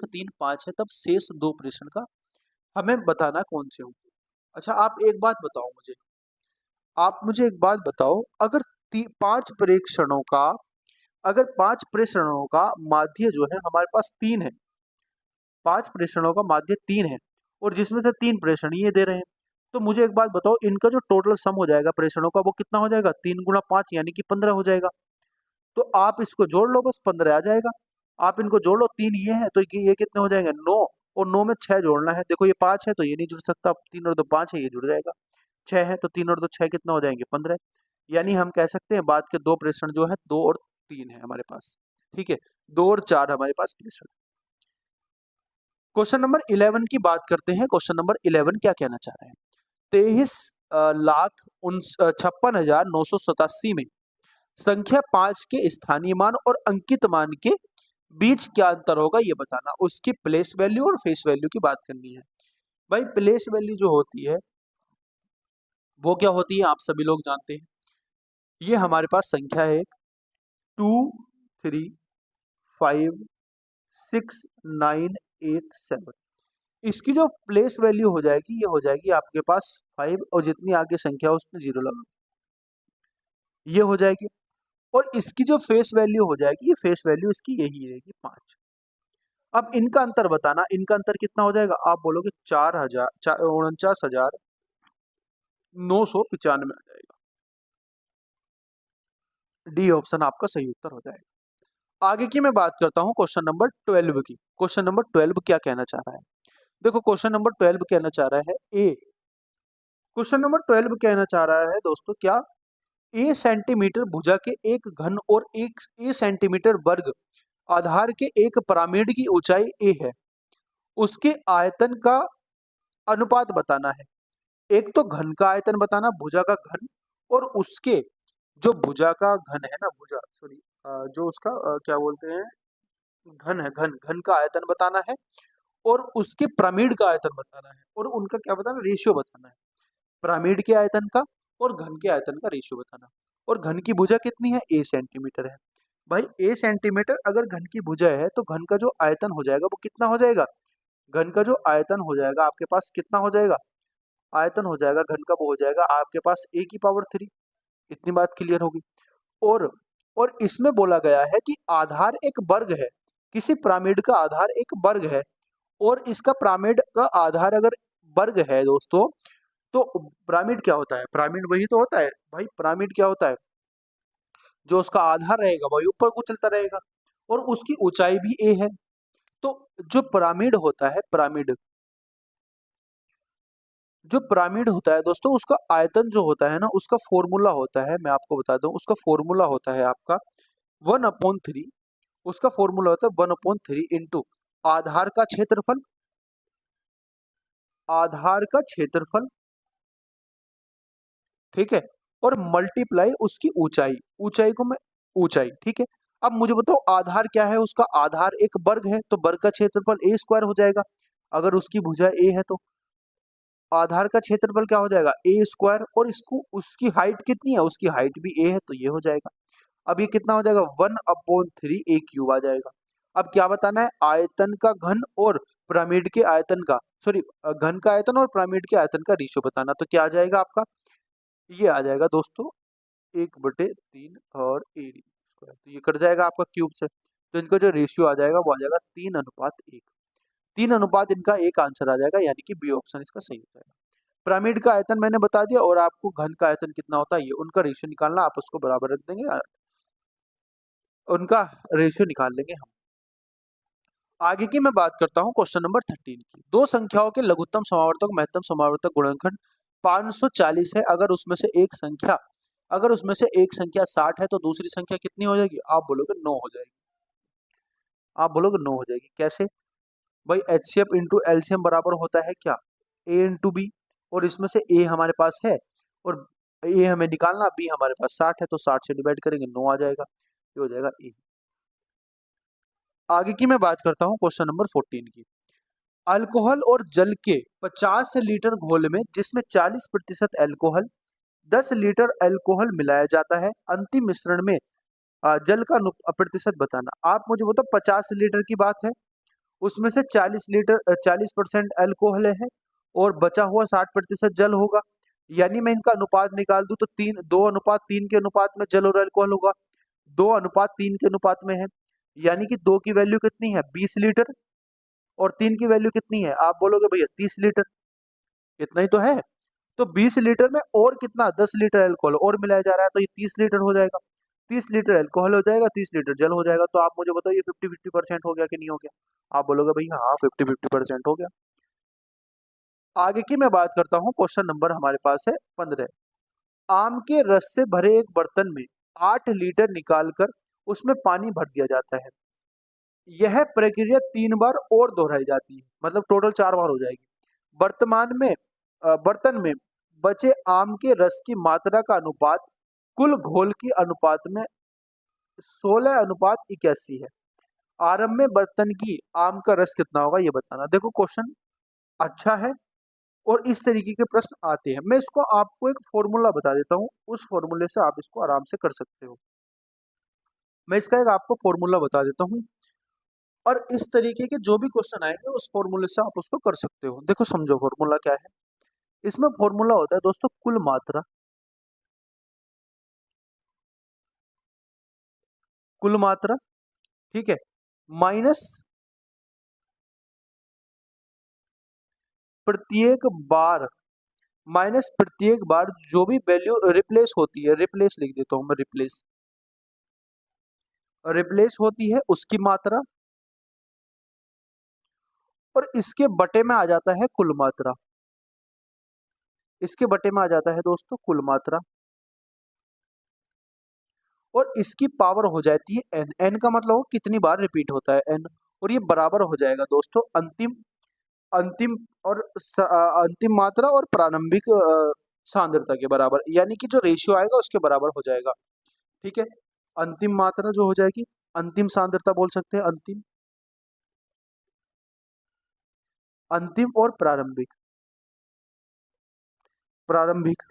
3, 5 है, तब शेष 2 प्रेषण का हमें बताना कौन से होंगे। अच्छा आप एक बात बताओ मुझे, आप मुझे एक बात बताओ, अगर 5 प्रेक्षणों का अगर 5 प्रेषणों का माध्य जो है हमारे पास 3 है, 5 प्रेषणों का माध्य 3 है और जिसमें से 3 प्रेषण ये दे रहे हैं, तो मुझे एक बात बताओ, इनका जो टोटल सम हो जाएगा प्रेषणों का वो कितना हो जाएगा? 3 गुणा 5 यानी कि 15 हो जाएगा। तो आप इसको जोड़ लो, बस 15 आ जाएगा। आप इनको जोड़ लो, 3 ये है तो ये कितने हो जाएंगे? 9, और 9 में 6 जोड़ना है। देखो ये 5 है तो ये नहीं जुड़ सकता, 3 और 2 5 है, ये जुड़ जाएगा। 6 है तो 3 और 2 6 कितना हो जाएंगे? 15। यानी हम कह सकते हैं बाद के 2 प्रेषण जो है 2 और 3 है हमारे पास। ठीक है, 2 और 4 हमारे पास प्रेषण। क्वेश्चन नंबर 11 की बात करते हैं। क्वेश्चन नंबर 11 क्या कहना चाह रहे हैं? 23,56,987 में संख्या 5 के स्थानीय मान और अंकित मान के बीच क्या अंतर होगा ये बताना। उसकी प्लेस वैल्यू और फेस वैल्यू की बात करनी है। भाई प्लेस वैल्यू जो होती है वो क्या होती है आप सभी लोग जानते हैं। ये हमारे पास संख्या है 2 3 5 6 9 8 7। इसकी जो प्लेस वैल्यू हो जाएगी ये हो जाएगी आपके पास 5 और जितनी आगे संख्या हो उसमें 0 लगा, ये हो जाएगी। और इसकी जो फेस वैल्यू हो जाएगी, ये फेस वैल्यू इसकी यही रहेगी 5। अब इनका अंतर बताना, इनका अंतर कितना हो जाएगा? आप बोलोगे 49,995 आ जाएगा। डी ऑप्शन आपका सही उत्तर हो जाएगा। आगे की मैं बात करता हूं क्वेश्चन नंबर 12 की। क्वेश्चन नंबर 12 क्या कहना चाह रहा है? देखो क्वेश्चन नंबर 12 कहना चाह रहा है ए। क्वेश्चन नंबर 12 कहना चाह रहा है दोस्तों क्या? ए सेंटीमीटर भुजा के एक घन और एक ए सेंटीमीटर वर्ग आधार के एक पिरामिड की ऊंचाई ए है, उसके आयतन का अनुपात बताना है। एक तो घन का आयतन बताना, भुजा का घन, और उसके जो भुजा का घन है ना, भुजा सॉरी जो उसका क्या बोलते हैं, घन है, घन घन का आयतन बताना है और उसके पिरामिड का आयतन बताना है और उनका क्या बताना, रेशियो बताना है। पिरामिड के आयतन का और घन के आयतन का रेशियो बताना। और घन की भुजा कितनी है? ए सेंटीमीटर है। भाई ए सेंटीमीटर अगर घन की भुजा है तो घन का जो आयतन हो जाएगा वो कितना हो जाएगा? घन का जो आयतन हो जाएगा आपके पास कितना हो जाएगा? आयतन हो जाएगा घन का वो हो जाएगा आपके पास ए की पावर 3। इतनी बात क्लियर होगी। और और इसमें बोला गया है कि आधार एक वर्ग है, किसी पिरामिड का आधार एक वर्ग है और इसका पिरामिड का आधार अगर वर्ग है दोस्तों, तो पिरामिड क्या होता है? पिरामिड वही तो होता है भाई। पिरामिड क्या होता है? जो उसका आधार रहेगा वही ऊपर को चलता रहेगा और उसकी ऊंचाई भी ए है। तो जो पिरामिड होता है, पिरामिड जो पिरामिड होता है दोस्तों, उसका आयतन जो होता है ना, उसका फॉर्मूला होता है, मैं आपको बता दूं, उसका फॉर्मूला होता है आपका 1/3। उसका फॉर्मूला होता है 1/3 इंटू आधार का क्षेत्रफल, आधार का क्षेत्रफल, ठीक है, और मल्टीप्लाई उसकी ऊंचाई, ऊंचाई को मैं ऊंचाई, ठीक है। अब मुझे बताओ आधार क्या है? उसका आधार एक वर्ग है तो वर्ग का क्षेत्रफल ए स्क्वायर हो जाएगा। अगर उसकी भुजा ए है तो आधार का क्षेत्रफल क्या हो जाएगा? ए स्क्वायर, और इसको उसकी हाइट कितनी है? उसकी हाइट भी ए है तो ये हो जाएगा। अब ये कितना हो जाएगा? 1/3 ए क्यूब आ जाएगा। अब क्या बताना है? आयतन का घन और पिरामिड के आयतन का, सॉरी, घन का आयतन और पिरामिड के आयतन का रेशियो बताना। तो क्या आ जाएगा आपका? ये आ जाएगा दोस्तों 1/3 और ए स्क्वायर, तो ये कट जाएगा आपका क्यूब से। तो इनका जो रेशियो आ जाएगा वो आ जाएगा 3:1। 3 अनुपात इनका एक आंसर आ जाएगा, यानी कि बी ऑप्शन इसका सही हो जाएगा। पिरामिड का आयतन मैंने बता दिया और आपको घन का आयतन कितना होता है ये उनका रेशियो निकालना, आप उसको बराबर रख देंगे, उनका रेशियो निकाल लेंगे हम। आगे की मैं बात करता हूं क्वेश्चन नंबर 13 की। दो संख्याओं के लघुत्तम समावर्तक महत्तम समावर्तक गुणनखंड 540 है। अगर उसमें से एक संख्या 60 है तो दूसरी संख्या कितनी हो जाएगी? आप बोलोगे 9 हो जाएगी। आप बोलोगे 9 हो जाएगी। कैसे? भाई एचसीएफ इंटू एलसीएम बराबर होता है क्या? ए इंटू बी, और इसमें से ए हमारे पास है और ए हमें निकालना, बी हमारे पास 60 है तो 60 से डिवाइड करेंगे 9 आ जाएगा, ये हो जाएगा ए। आगे की मैं बात करता हूं क्वेश्चन नंबर 14 की। अल्कोहल और जल के 50 लीटर घोल में जिसमें 40% अल्कोहल 10 लीटर अल्कोहल मिलाया जाता है, अंतिम मिश्रण में जल का प्रतिशत बताना। आप मुझे बताओ 50 लीटर की बात है, उसमें से 40% अल्कोहल है और बचा हुआ 60% जल होगा। यानी मैं इनका अनुपात निकाल दूं तो 2:3 के अनुपात में जल और अल्कोहल होगा। 2:3 के अनुपात में है, यानी कि 2 की वैल्यू कितनी है 20 लीटर और 3 की वैल्यू कितनी है, आप बोलोगे भैया 30 लीटर, इतना ही तो है। तो 20 लीटर में और कितना 10 लीटर अल्कोहल और मिलाया जा रहा है, तो ये 30 लीटर हो जाएगा। 30 लीटर अल्कोहल हो जाएगा, 30 लीटर जल हो जाएगा। तो आप मुझे बताओ ये 50-50% हो गया कि नहीं हो गया? आप बोलोगे भैया हाँ 50-50% हो गया। आगे की मैं बात करता हूँ, क्वेश्चन नंबर हमारे पास है 15। आम के रस से भरे एक बर्तन में 8 लीटर निकालकर उसमें पानी भर दिया जाता है। यह प्रक्रिया 3 बार और दोहराई जाती है, मतलब टोटल 4 बार हो जाएगी। बर्तन में बचे आम के रस की मात्रा का अनुपात कुल घोल की अनुपात में 16:81 है। आरंभ में बर्तन की आम का रस कितना होगा ये बताना। देखो क्वेश्चन अच्छा है और इस तरीके के प्रश्न आते हैं। मैं इसको आपको एक फॉर्मूला बता देता हूँ, उस फॉर्मूले से आप इसको आराम से कर सकते हो। मैं इसका एक आपको फॉर्मूला बता देता हूँ और इस तरीके के जो भी क्वेश्चन आएंगे उस फॉर्मूले से आप उसको कर सकते हो। देखो समझो फॉर्मूला क्या है। इसमें फॉर्मूला होता है दोस्तों कुल मात्रा, ठीक है, माइनस प्रत्येक बार, माइनस प्रत्येक बार जो भी वैल्यू रिप्लेस होती है, रिप्लेस लिख देता हूं मैं, रिप्लेस होती है उसकी मात्रा, और इसके बटे में आ जाता है कुल मात्रा। इसके बटे में आ जाता है दोस्तों कुल मात्रा, और इसकी पावर हो जाती है एन। एन का मतलब हो कितनी बार रिपीट होता है एन, और ये बराबर हो जाएगा दोस्तों अंतिम अंतिम अंतिम मात्रा और प्रारंभिक सांद्रता के बराबर, यानी कि जो रेशियो आएगा उसके बराबर हो जाएगा। ठीक है, अंतिम मात्रा जो हो जाएगी, अंतिम सांद्रता बोल सकते हैं, अंतिम अंतिम और प्रारंभिक, प्रारंभिक,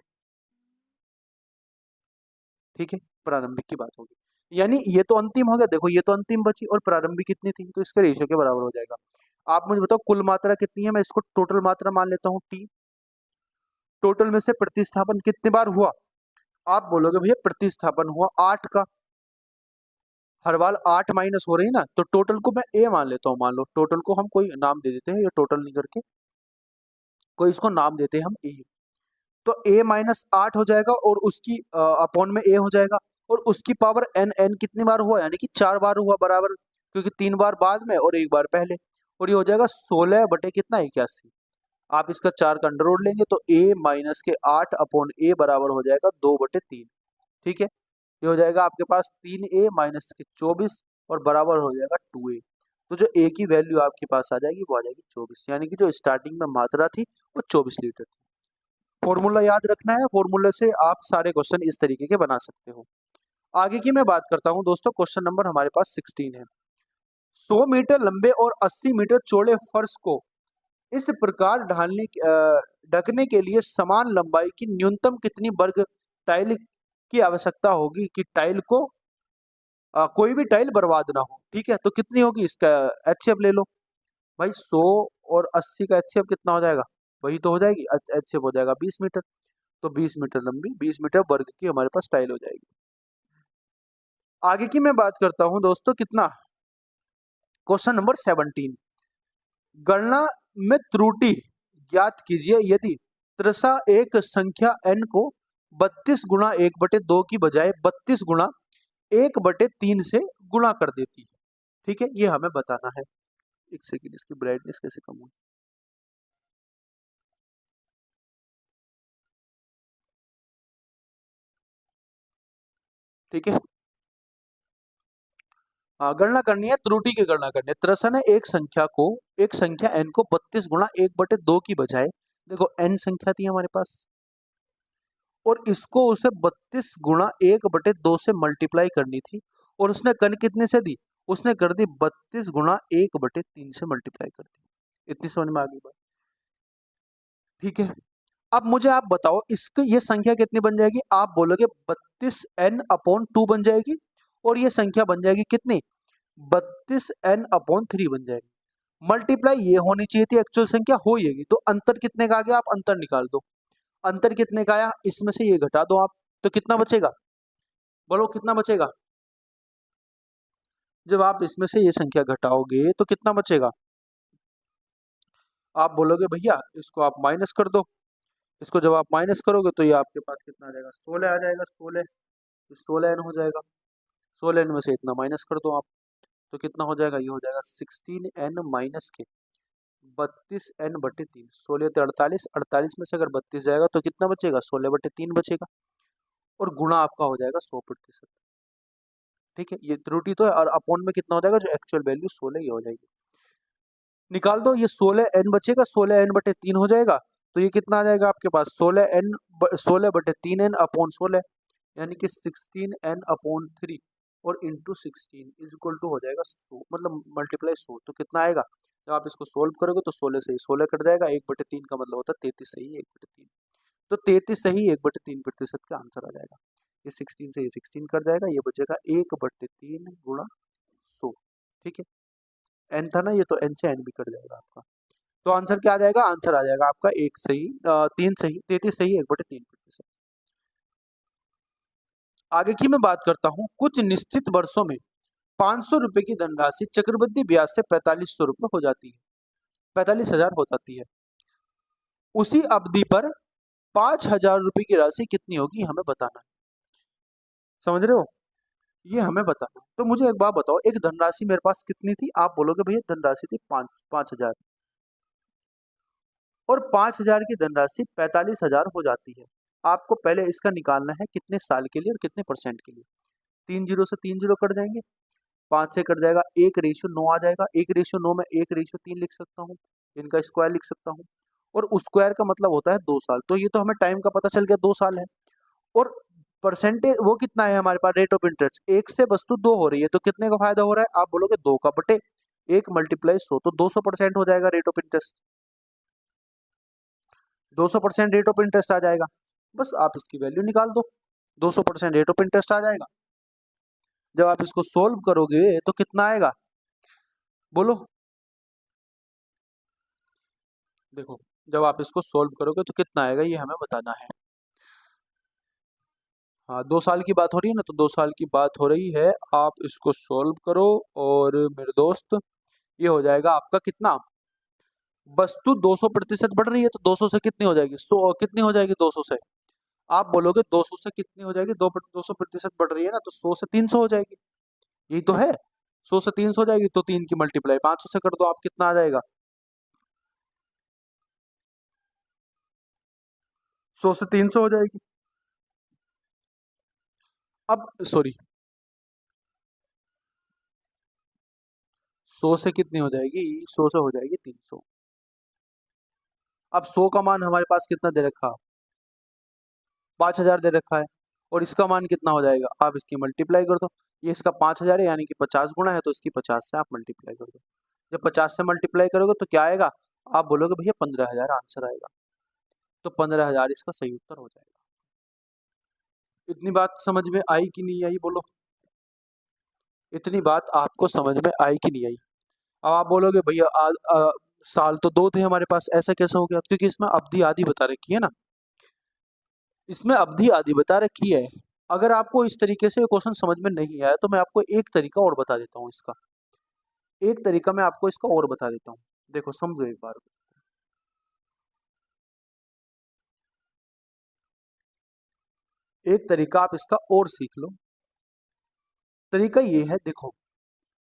ठीक है, प्रारंभिक की बात होगी। यानी ये तो अंतिम हो गया, देखो ये तो अंतिम बची और प्रारंभिक कितनी थी, तो इसके रेशियो के बराबर हो जाएगा। आप मुझे बताओ कुल मात्रा कितनी है, मैं इसको टोटल मात्रा मान लेता हूँ टी। टोटल में से प्रतिस्थापन कितने बार हुआ, आप बोलोगे भैया प्रतिस्थापन हुआ 8 का, हर बार 8 माइनस हो रही है ना, तो टोटल को मैं ए मान लेता हूँ। मान लो टोटल को हम कोई नाम दे देते हैं, ये टोटल नहीं करके कोई इसको नाम देते हैं हम ए। तो ए माइनस 8 हो जाएगा और उसकी अपॉन में ए हो जाएगा, और उसकी पावर एन। एन कितनी बार हुआ, यानी कि 4 बार हुआ बराबर, क्योंकि 3 बार बाद में और 1 बार पहले, और ये हो जाएगा 16 बटे कितना 81। आप इसका 4 का अंडर रूट लेंगे तो ए माइनस के 8 अपॉन ए बराबर हो जाएगा 2/3। ठीक है, ये हो जाएगा आपके पास 3a माइनस के 24 और बराबर हो जाएगा 2a। तो जो a की वैल्यू आपके पास आ जाएगी वो आ जाएगी 24, यानी कि जो स्टार्टिंग में मात्रा थी वो 24 लीटर थी। फॉर्मूला याद रखना है, फॉर्मूले से आप सारे क्वेश्चन इस तरीके के बना सकते हो। आगे की मैं बात करता हूं दोस्तों, क्वेश्चन नंबर हमारे पास 16 है। 100 मीटर लंबे और 80 मीटर चौड़े फर्श को इस प्रकार ढकने के लिए समान लंबाई की न्यूनतम कितनी वर्ग टाइल की आवश्यकता होगी कि टाइल को कोई भी टाइल बर्बाद ना हो। ठीक है, तो कितनी होगी इसका एचसीएफ ले लो भाई। 100 और 80 का एचसीएफ कितना हो जाएगा, वही तो हो जाएगी, एचसीएफ हो जाएगा 20 मीटर। तो 20 मीटर लंबी 20 मीटर वर्ग की हमारे पास टाइल हो जाएगी। आगे की मैं बात करता हूं दोस्तों, कितना, क्वेश्चन नंबर 17। गणना में त्रुटि ज्ञात कीजिए यदि त्रिशा एक संख्या n को 32 गुणा 1/2 की बजाय 32 गुणा 1/3 से गुणा कर देती है। ठीक है, ये हमें बताना है। एक सेकंड, इसकी ब्राइटनेस कैसे कम हुई, ठीक है। गणना करनी है, त्रुटि की गणना करनी है। त्रिशा ने एक संख्या n को 32 गुणा 1/2 की बजाय, देखो n संख्या थी हमारे पास, और इसको उसे 32 गुणा 1/2 से मल्टीप्लाई करनी थी, और उसने कर कितने से दी, उसने कर दी 32 गुणा 1/3 से मल्टीप्लाई कर दी। इतनी समझ में आ गई बात, ठीक है। अब मुझे आप बताओ इसकी ये संख्या कितनी बन जाएगी, आप बोलोगे 32n/2 बन जाएगी, और ये संख्या बन जाएगी कितनी, 32n/3 बन जाएगी। मल्टीप्लाई ये होनी चाहिए थी, एक्चुअल संख्या हो येगी, तो अंतर कितने का आ गया, आप अंतर निकाल दो। अंतर कितने का आया, इसमें से ये घटा दो आप, तो कितना बचेगा, बोलो कितना बचेगा, जब आप इसमें से ये संख्या घटाओगे तो कितना बचेगा? आप बोलोगे भैया इसको आप माइनस कर दो। इसको जब आप माइनस करोगे तो ये आपके पास कितना आ जाएगा? 16 आ जाएगा। 16 16 n हो जाएगा। 16 n में से इतना माइनस कर दो आप, तो कितना हो जाएगा? ये हो जाएगा 16 n माइनस के 32 n/3। 16 तो 48, 48 में से अगर 32 जाएगा तो कितना बचेगा? 16/3 बचेगा। और गुणा आपका हो जाएगा 100%। ठीक है, ये त्रुटि तो है। और अपॉन में कितना हो जाएगा? जो एक्चुअल वैल्यू 16 ये हो जाएगी। निकाल दो, ये 16 n बचेगा, 16 n/3 हो जाएगा। तो ये कितना आ जाएगा आपके पास? 16/3n/16 यानी कि 16n/3 और इंटू 16 इज इक्वल टू हो जाएगा 100, मतलब मल्टीप्लाई 100। तो कितना आएगा? जब आप इसको सोल्व करोगे तो 16 से ही 16 कट जाएगा। 1/3 का मतलब होता है 33 सही 1/3। तो 33 सही 1/3% का आंसर आ जाएगा। ये 16 से ये 16 कट जाएगा, ये बचेगा 1/3 गुणा 100। ठीक है, एन था ना ये, तो एन से एन भी कट जाएगा आपका। तो आंसर क्या आ जाएगा? आंसर आ जाएगा आपका 1 सही 3 सही 33 सही 1/3%। आगे की मैं बात करता हूँ। कुछ निश्चित वर्षों में 500 रुपए की धनराशि चक्रवृद्धि ब्याज से 4500 रुपए हो जाती है, 45,000 हो जाती है। उसी अवधि पर 5,000 रुपए की राशि कितनी होगी, हमें बताना है। समझ रहे हो? ये हमें बताना है। तो मुझे एक बात बताओ, एक धनराशि मेरे पास कितनी थी? आप बोलोगे भैया धनराशि थी 5,000, और 5,000 की धनराशि 45,000 हो जाती है। आपको पहले इसका निकालना है कितने साल के लिए और कितने परसेंट के लिए। 3 जीरो से 3 जीरो कट जाएंगे, 5 से कट जाएगा, 1:9 आ जाएगा। 1:9 में 1:3 लिख सकता हूँ, इनका स्क्वायर लिख सकता हूँ। और उस स्क्वायर का मतलब होता है 2 साल। तो ये तो हमें टाइम का पता चल गया, 2 साल है। और परसेंटेज वो कितना है हमारे पास? रेट ऑफ इंटरेस्ट 1 से वस्तु 2 हो रही है, तो कितने का फायदा हो रहा है? आप बोलोगे 2 का बटे 1 मल्टीप्लाई 100, तो 200% हो जाएगा rate of interest. 200% rate of interest आ जाएगा। बस आप इसकी वैल्यू निकाल दो, 200% रेट ऑफ इंटरेस्ट आ जाएगा। जब आप इसको सोल्व करोगे तो कितना आएगा? बोलो। देखो, जब आप इसको सोल्व करोगे तो कितना आएगा ये हमें बताना है। हाँ, 2 साल की बात हो रही है ना, तो 2 साल की बात हो रही है। आप इसको सोल्व करो और मेरे दोस्त ये हो जाएगा आपका कितना? वस्तु 200% बढ़ रही है, तो 200 से कितनी हो जाएगी? 100 कितनी हो जाएगी? 200 से। आप बोलोगे 200 से कितनी हो जाएगी? 200% बढ़ रही है ना, तो 100 से 300 हो जाएगी। यही तो है, 100 से 300 हो जाएगी, तो 3 की मल्टीप्लाई 500 से कर दो, आप कितना आ जाएगा? 100 से 300 हो जाएगी। अब सॉरी, 100 से कितनी हो जाएगी? 100 से हो जाएगी 300। अब 100 का मान हमारे पास कितना दे रखा? 5,000 दे रखा है। और इसका मान कितना हो जाएगा? आप इसकी मल्टीप्लाई कर दो। ये इसका 5,000 है, यानी कि 50 गुना है, तो इसकी 50 से आप मल्टीप्लाई कर दो। जब 50 से मल्टीप्लाई करोगे तो क्या आएगा? आप बोलोगे भैया 15,000 आंसर आएगा। तो 15,000 इसका सही उत्तर हो जाएगा। इतनी बात समझ में आई कि नहीं आई? बोलो, इतनी बात आपको समझ में आई कि नहीं आई? अब आप बोलोगे भैया साल तो 2 थे हमारे पास, ऐसा कैसा हो गया? क्योंकि इसमें अवधि आदि बता रखी है ना, इसमें अवधि आदि बता रखी है। अगर आपको इस तरीके से क्वेश्चन समझ में नहीं आया तो मैं आपको एक तरीका और बता देता हूँ इसका। एक तरीका मैं आपको इसका और बता देता हूँ, देखो समझो एक बार। एक तरीका आप इसका और सीख लो। तरीका ये है, देखो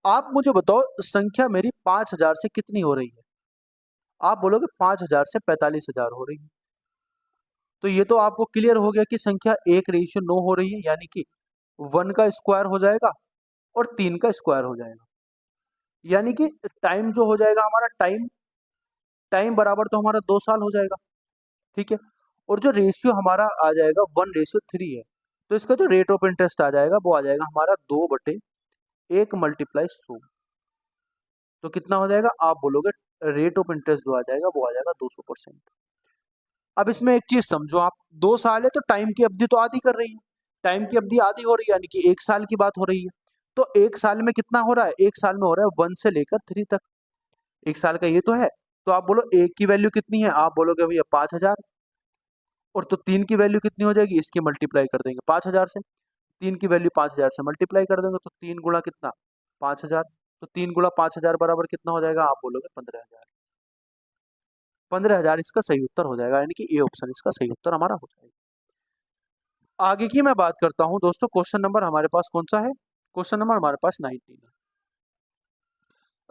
आप मुझे बताओ संख्या मेरी 5,000 से कितनी हो रही है? आप बोलोगे 5,000 से 45,000 हो रही है। तो ये तो आपको क्लियर हो गया कि संख्या 1:9 हो रही है, यानी कि 1 का स्क्वायर हो जाएगा और 3 का स्क्वायर हो जाएगा। यानी कि टाइम जो हो जाएगा हमारा, टाइम टाइम बराबर तो हमारा 2 साल हो जाएगा। ठीक है, और जो रेशियो हमारा आ जाएगा 1:3 है, तो इसका जो रेट ऑफ इंटरेस्ट आ जाएगा वो आ जाएगा हमारा 2/1 मल्टीप्लाई 100। तो कितना हो जाएगा? आप बोलोगे रेट ऑफ इंटरेस्ट जो आ जाएगा वो आ जाएगा 200%। अब इसमें एक चीज समझो आप, 2 साल है तो टाइम की अवधि तो आधी कर रही है, टाइम की अवधि आधी हो रही है, यानी कि 1 साल की बात हो रही है। तो 1 साल में कितना हो रहा है? 1 साल में हो रहा है 1 से लेकर 3 तक, 1 साल का ये तो है। तो आप बोलो 1 की वैल्यू कितनी है? आप बोलोगे भैया 5,000। और तो 3 की वैल्यू कितनी हो जाएगी? इसकी मल्टीप्लाई कर देंगे 5,000 से। 3 की वैल्यू 5,000 से मल्टीप्लाई कर देंगे तो 3 गुणा कितना? 5,000। तो 3 गुणा 5,000 बराबर कितना हो जाएगा? आप बोलोगे 15,000। 15,000 इसका सही उत्तर हो जाएगा, यानी कि ए ऑप्शन इसका सही उत्तर हमारा हो जाएगा। आगे की मैं बात करता हूं दोस्तों, क्वेश्चन नंबर हमारे पास कौन सा है? क्वेश्चन नंबर हमारे पास 19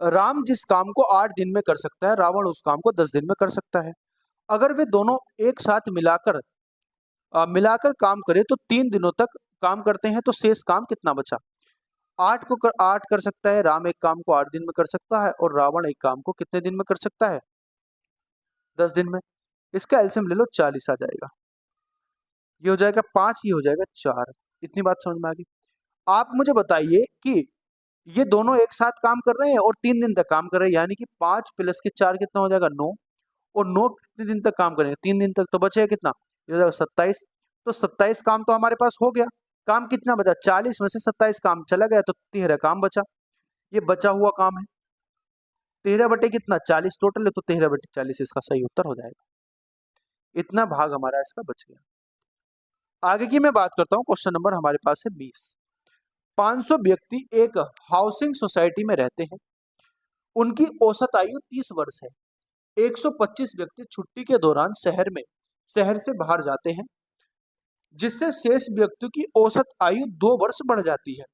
है। राम जिस काम को 8 दिन में कर सकता है, रावण उस काम को 10 दिन में कर सकता है। अगर वे दोनों एक साथ मिलाकर काम करें तो 3 दिनों तक काम करते हैं, तो शेष काम कितना बचा? 8 कर सकता है, राम एक काम को 8 दिन में कर सकता है, और रावण एक काम को कितने दिन में कर सकता है? 10 दिन में। इसका एलसीएम ले लो, 40 आ जाएगा। ये हो जाएगा 5, ये हो जाएगा 4। इतनी बात समझ में आ गई? आप मुझे बताइए कि ये दोनों एक साथ काम कर रहे हैं और 3 दिन तक काम कर रहे हैं, यानी कि 5 प्लस के 4 कितना हो जाएगा? 9। और 9 कितने दिन तक काम करेंगे? 3 दिन तक। तो बचेगा कितना? ये हो जाएगा 27। तो 27 काम तो हमारे पास हो गया। काम कितना बचा? 40 में से 27 काम चला गया, तो 13 काम बचा। ये बचा हुआ काम है 13 बटे कितना? 40 टोटल है, तो 13 बटे 40 इसका सही उत्तर हो जाएगा। इतना भाग हमारा इसका बच गया। आगे की मैं बात करता हूं, क्वेश्चन नंबर हमारे पास है 20। 500 व्यक्ति एक हाउसिंग सोसाइटी में रहते हैं। उनकी औसत आयु 30 वर्ष है। 125 व्यक्ति छुट्टी के दौरान शहर से बाहर जाते हैं, जिससे शेष व्यक्तियों की औसत आयु 2 वर्ष बढ़ जाती है।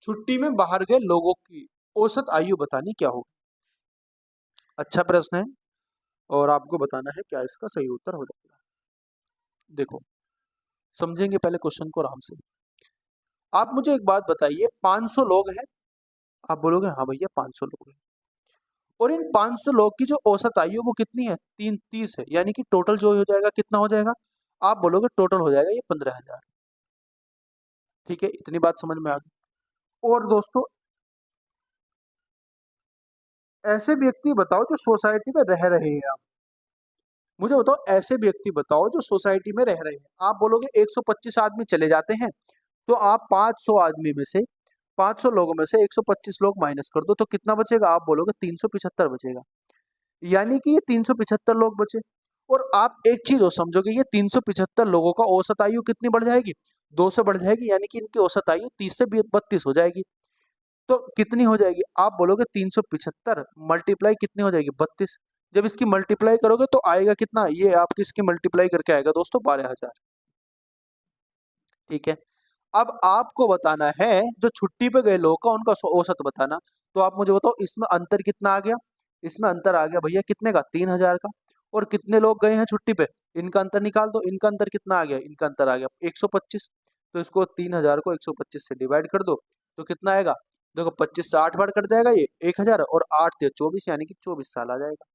छुट्टी में बाहर गए लोगों की औसत आयु बतानी क्या होगी? अच्छा प्रश्न है, और आपको बताना है क्या इसका सही उत्तर हो जाएगा। देखो, समझेंगे पहले क्वेश्चन को आराम से। आप मुझे एक बात बताइए, 500 लोग हैं। आप बोलोगे हाँ भैया 500 लोग हैं, और इन 500 लोग की जो औसत आयु वो कितनी है? 30 है, यानी कि टोटल जो हो जाएगा कितना हो जाएगा? आप बोलोगे टोटल हो जाएगा ये 15,000। ठीक है, इतनी बात समझ में आ गई। और दोस्तों, ऐसे व्यक्ति बताओ जो सोसाइटी में रह रहे हैं। आप मुझे बताओ, ऐसे व्यक्ति बताओ जो सोसाइटी में रह रहे हैं। आप बोलोगे 125 आदमी चले जाते हैं, तो आप 500 आदमी में से 500 लोगों में से 125 लोग माइनस कर दो, तो कितना बचेगा? आप बोलोगे 375 बचेगा, यानी कि ये 375 लोग बचे। और आप एक चीज और समझोगे, ये 375 लोगों का औसत आयु कितनी बढ़ जाएगी? 2 से बढ़ जाएगी, यानी कि इनकी औसत आयु 30 से 32 हो जाएगी। तो कितनी हो जाएगी? आप बोलोगे 375 मल्टीप्लाई कितनी हो जाएगी? 32। जब इसकी मल्टीप्लाई करोगे तो आएगा कितना? ये आपकी इसकी मल्टीप्लाई करके आएगा दोस्तों 12,000। ठीक है, अब आपको बताना है जो छुट्टी पे गए लोग का उनका औसत बताना। तो आप मुझे बताओ, इसमें अंतर कितना आ गया? इसमें अंतर आ गया भैया कितने का? 3,000 का। और कितने लोग गए हैं छुट्टी पे? इनका अंतर निकाल दो। इनका अंतर कितना आ गया? इनका अंतर आ गया 125। तो इसको 3,000 को 125 से डिवाइड कर दो, तो कितना आएगा? देखो 25 से 8 बार कट जाएगा ये 1,000, और 8 से 24, यानी कि 24 साल आ जाएगा।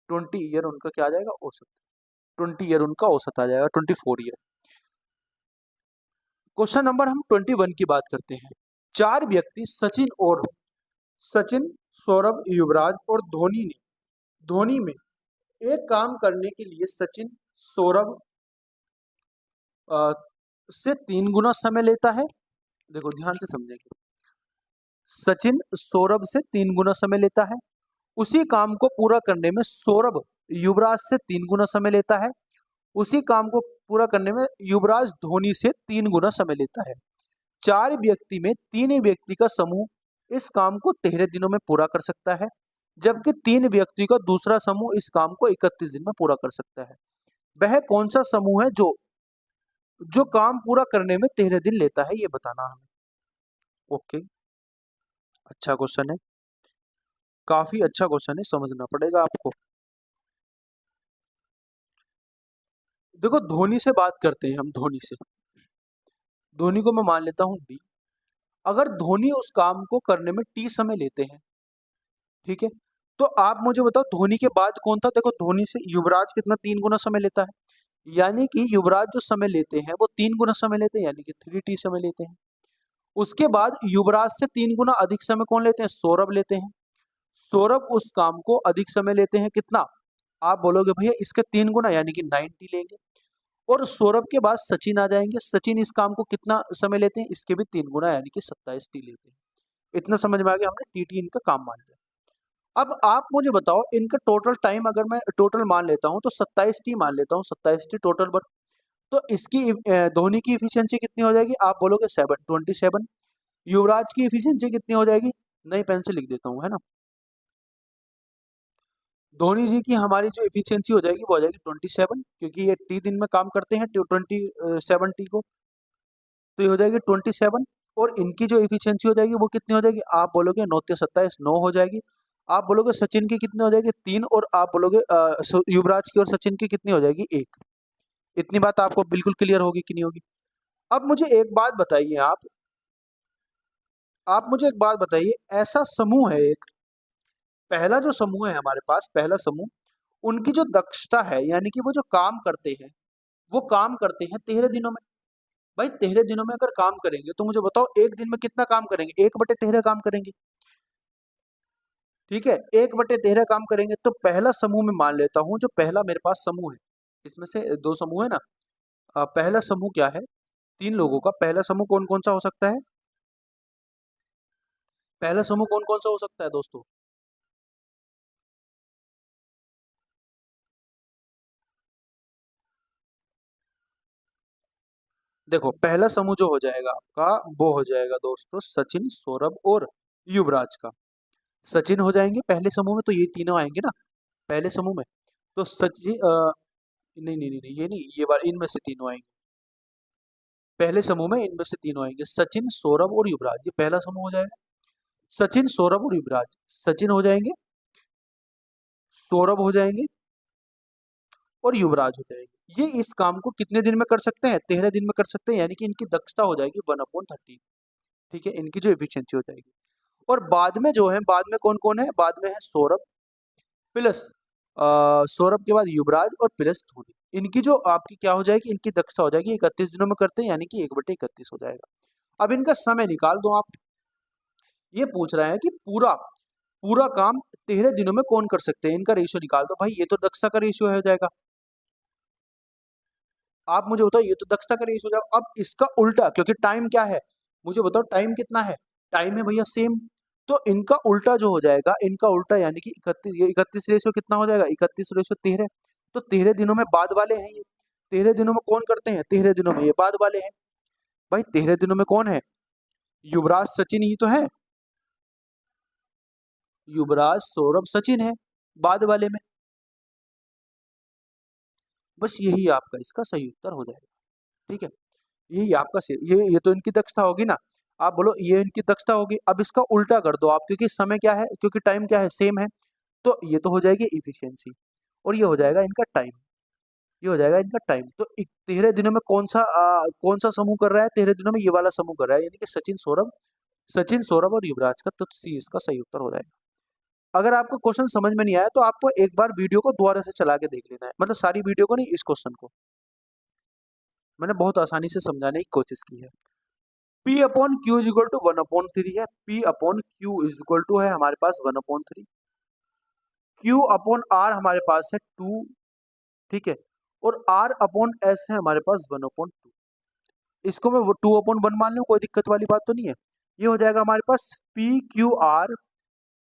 20 ईयर उनका क्या आ जाएगा? औसत। 20 ईयर उनका औसत आ जाएगा, 24 ईयर। क्वेश्चन नंबर हम 21 की बात करते हैं। 4 व्यक्ति सचिन, सौरभ, युवराज और धोनी में एक काम करने के लिए सचिन सौरभ से 3 गुना समय लेता है। देखो ध्यान से समझेंगे, सचिन सौरभ से 3 गुना समय लेता है। उसी काम को पूरा करने में सौरभ युवराज से 3 गुना समय लेता है। उसी काम को पूरा करने में युवराज धोनी से 3 गुना समय लेता है। 4 व्यक्ति में 3 ही व्यक्ति का समूह इस काम को 13 दिनों में पूरा कर सकता है, जबकि 3 व्यक्ति का दूसरा समूह इस काम को 31 दिन में पूरा कर सकता है। वह कौन सा समूह है जो काम पूरा करने में 13 दिन लेता है, ये बताना हमें। ओके, अच्छा क्वेश्चन है, काफी अच्छा क्वेश्चन है, समझना पड़ेगा आपको। देखो, धोनी से बात करते हैं हम। धोनी को मैं मान लेता हूं डी। अगर धोनी उस काम को करने में टी समय लेते हैं, ठीक है, तो आप मुझे बताओ धोनी के बाद कौन था? देखो, धोनी से युवराज कितना 3 गुना समय लेता है, यानी कि युवराज जो समय लेते हैं वो 3 गुना समय लेते हैं, यानी कि 3T समय लेते हैं। उसके बाद युवराज से 3 गुना अधिक समय कौन लेते हैं? सौरभ लेते हैं। सौरभ उस काम को अधिक समय लेते हैं, कितना? आप बोलोगे भैया इसके 3 गुना, यानी कि 90 लेंगे। और सौरभ के बाद सचिन आ जाएंगे। सचिन इस काम को कितना समय लेते हैं? इसके भी 3 गुना, यानी कि 27T लेते हैं। इतना समझ में आ गया, हमने TT इनका काम मान लिया। अब आप मुझे बताओ, इनका टोटल टाइम अगर मैं टोटल मान लेता हूं तो 27T मान लेता हूं, 27T टोटल वर्क। तो इसकी धोनी की इफिशियंसी कितनी हो जाएगी? आप बोलोगे 27। युवराज की एफिशिएंसी कितनी हो जाएगी, नई पेन से लिख देता हूँ, है ना। धोनी जी की हमारी जो एफिशिएंसी हो जाएगी वो हो जाएगी 27, क्योंकि ये टी दिन में काम करते हैं 27 टी को, तो ये हो जाएगी 27। और इनकी जो एफिशिएंसी हो जाएगी वो कितनी हो जाएगी, आप बोलोगे 9 27 9 हो जाएगी। आप बोलोगे सचिन की कितनी हो जाएगी 3, और आप बोलोगे युवराज की और सचिन की कितनी हो जाएगी 1। इतनी बात आपको बिल्कुल क्लियर होगी कि नहीं होगी। अब मुझे एक बात बताइए, आप मुझे एक बात बताइए, ऐसा समूह है एक, पहला जो समूह है हमारे पास, पहला समूह, उनकी जो दक्षता है यानी कि वो जो काम करते हैं, वो काम करते हैं 13 दिनों में। भाई 13 दिनों में अगर काम करेंगे तो मुझे बताओ एक दिन में कितना काम करेंगे, 1/13 काम करेंगे। ठीक है, 1/13 काम करेंगे। तो पहला समूह में मान लेता हूं, जो पहला मेरे पास समूह है, इसमें से 2 समूह है ना। पहला समूह क्या है, 3 लोगों का पहला समूह कौन कौन सा हो सकता है, पहला समूह कौन कौन सा हो सकता है दोस्तों। देखो पहला समूह जो हो जाएगा आपका, वो हो जाएगा दोस्तों सचिन, सौरभ और युवराज का। सचिन हो जाएंगे पहले समूह में, तो ये तीनों आएंगे ना पहले समूह में। तो सचिन नहीं नहीं नहीं नहीं, ये नहीं, ये बार इनमें से तीनों आएंगे पहले समूह में, इनमें से तीनों आएंगे सचिन, सौरभ और युवराज, ये पहला समूह हो जाएगा। सचिन, सौरभ और युवराज, सचिन हो जाएंगे, सौरभ हो जाएंगे और युवराज हो जाएंगे। ये इस काम को कितने दिन में कर सकते हैं, 13 दिन में कर सकते हैं, यानी कि इनकी दक्षता हो जाएगी 1/13। ठीक है, इनकी जो एफिशिएंसी हो जाएगी। और बाद में जो है, बाद में कौन कौन है, बाद में है सौरभ प्लस सौरभ के बाद युवराज और प्लस धोनी। इनकी जो आपकी क्या हो जाएगी, इनकी दक्षता हो जाएगी 31 दिनों में करते हैं, यानी कि 1/31 हो जाएगा। अब इनका समय निकाल दो आप। ये पूछ रहा है कि पूरा पूरा काम 13 दिनों में कौन कर सकते हैं, इनका रेशियो निकाल दो। भाई ये तो दक्षता का रेशियो हो जाएगा। आप मुझे बताओ, ये तो दक्षता का रेशियो हो जाएगा। अब इसका उल्टा, क्योंकि टाइम क्या है, मुझे बताओ टाइम कितना है, टाइम है भैया सेम। तो इनका उल्टा जो हो जाएगा, इनका उल्टा यानी कि 31, ये 31 रेशियो कितना हो जाएगा, 31/13। तो 13 दिनों में बाद वाले हैं ये, 13 दिनों में कौन करते हैं, 13 दिनों में ये बाद वाले हैं। भाई 13 दिनों में कौन है, युवराज सचिन ही तो है, युवराज सौरभ सचिन है बाद वाले में। बस यही आपका इसका सही उत्तर हो जाएगा। ठीक है, यही आपका ये तो इनकी दक्षता होगी ना। आप बोलो ये इनकी दक्षता होगी, अब इसका उल्टा कर दो आप, क्योंकि समय क्या है, क्योंकि टाइम क्या है, सेम है। तो ये तो हो जाएगी इफिशियंसी, और ये हो जाएगा इनका टाइम, ये हो जाएगा इनका टाइम। तो 13 दिनों में कौन सा समूह कर रहा है, 13 दिनों में ये वाला समूह कर रहा है, यानी कि सचिन सौरभ और युवराज का। तो सी इसका सही उत्तर हो जाएगा। अगर आपको क्वेश्चन समझ में नहीं आया तो आपको एक बार वीडियो को दोबारा से चला के देख लेना है, मतलब सारी वीडियो को नहीं, इस क्वेश्चन को मैंने बहुत आसानी से समझाने की कोशिश की है। P upon Q is equal to 1/3 है, P upon Q is equal to है हमारे पास 1/3, Q अपॉन R हमारे पास है 2। ठीक है, और R अपॉन S है हमारे पास 1/2। इसको मैं 2/1 मान लूं, कोई दिक्कत वाली बात तो नहीं है। ये हो जाएगा हमारे पास PQR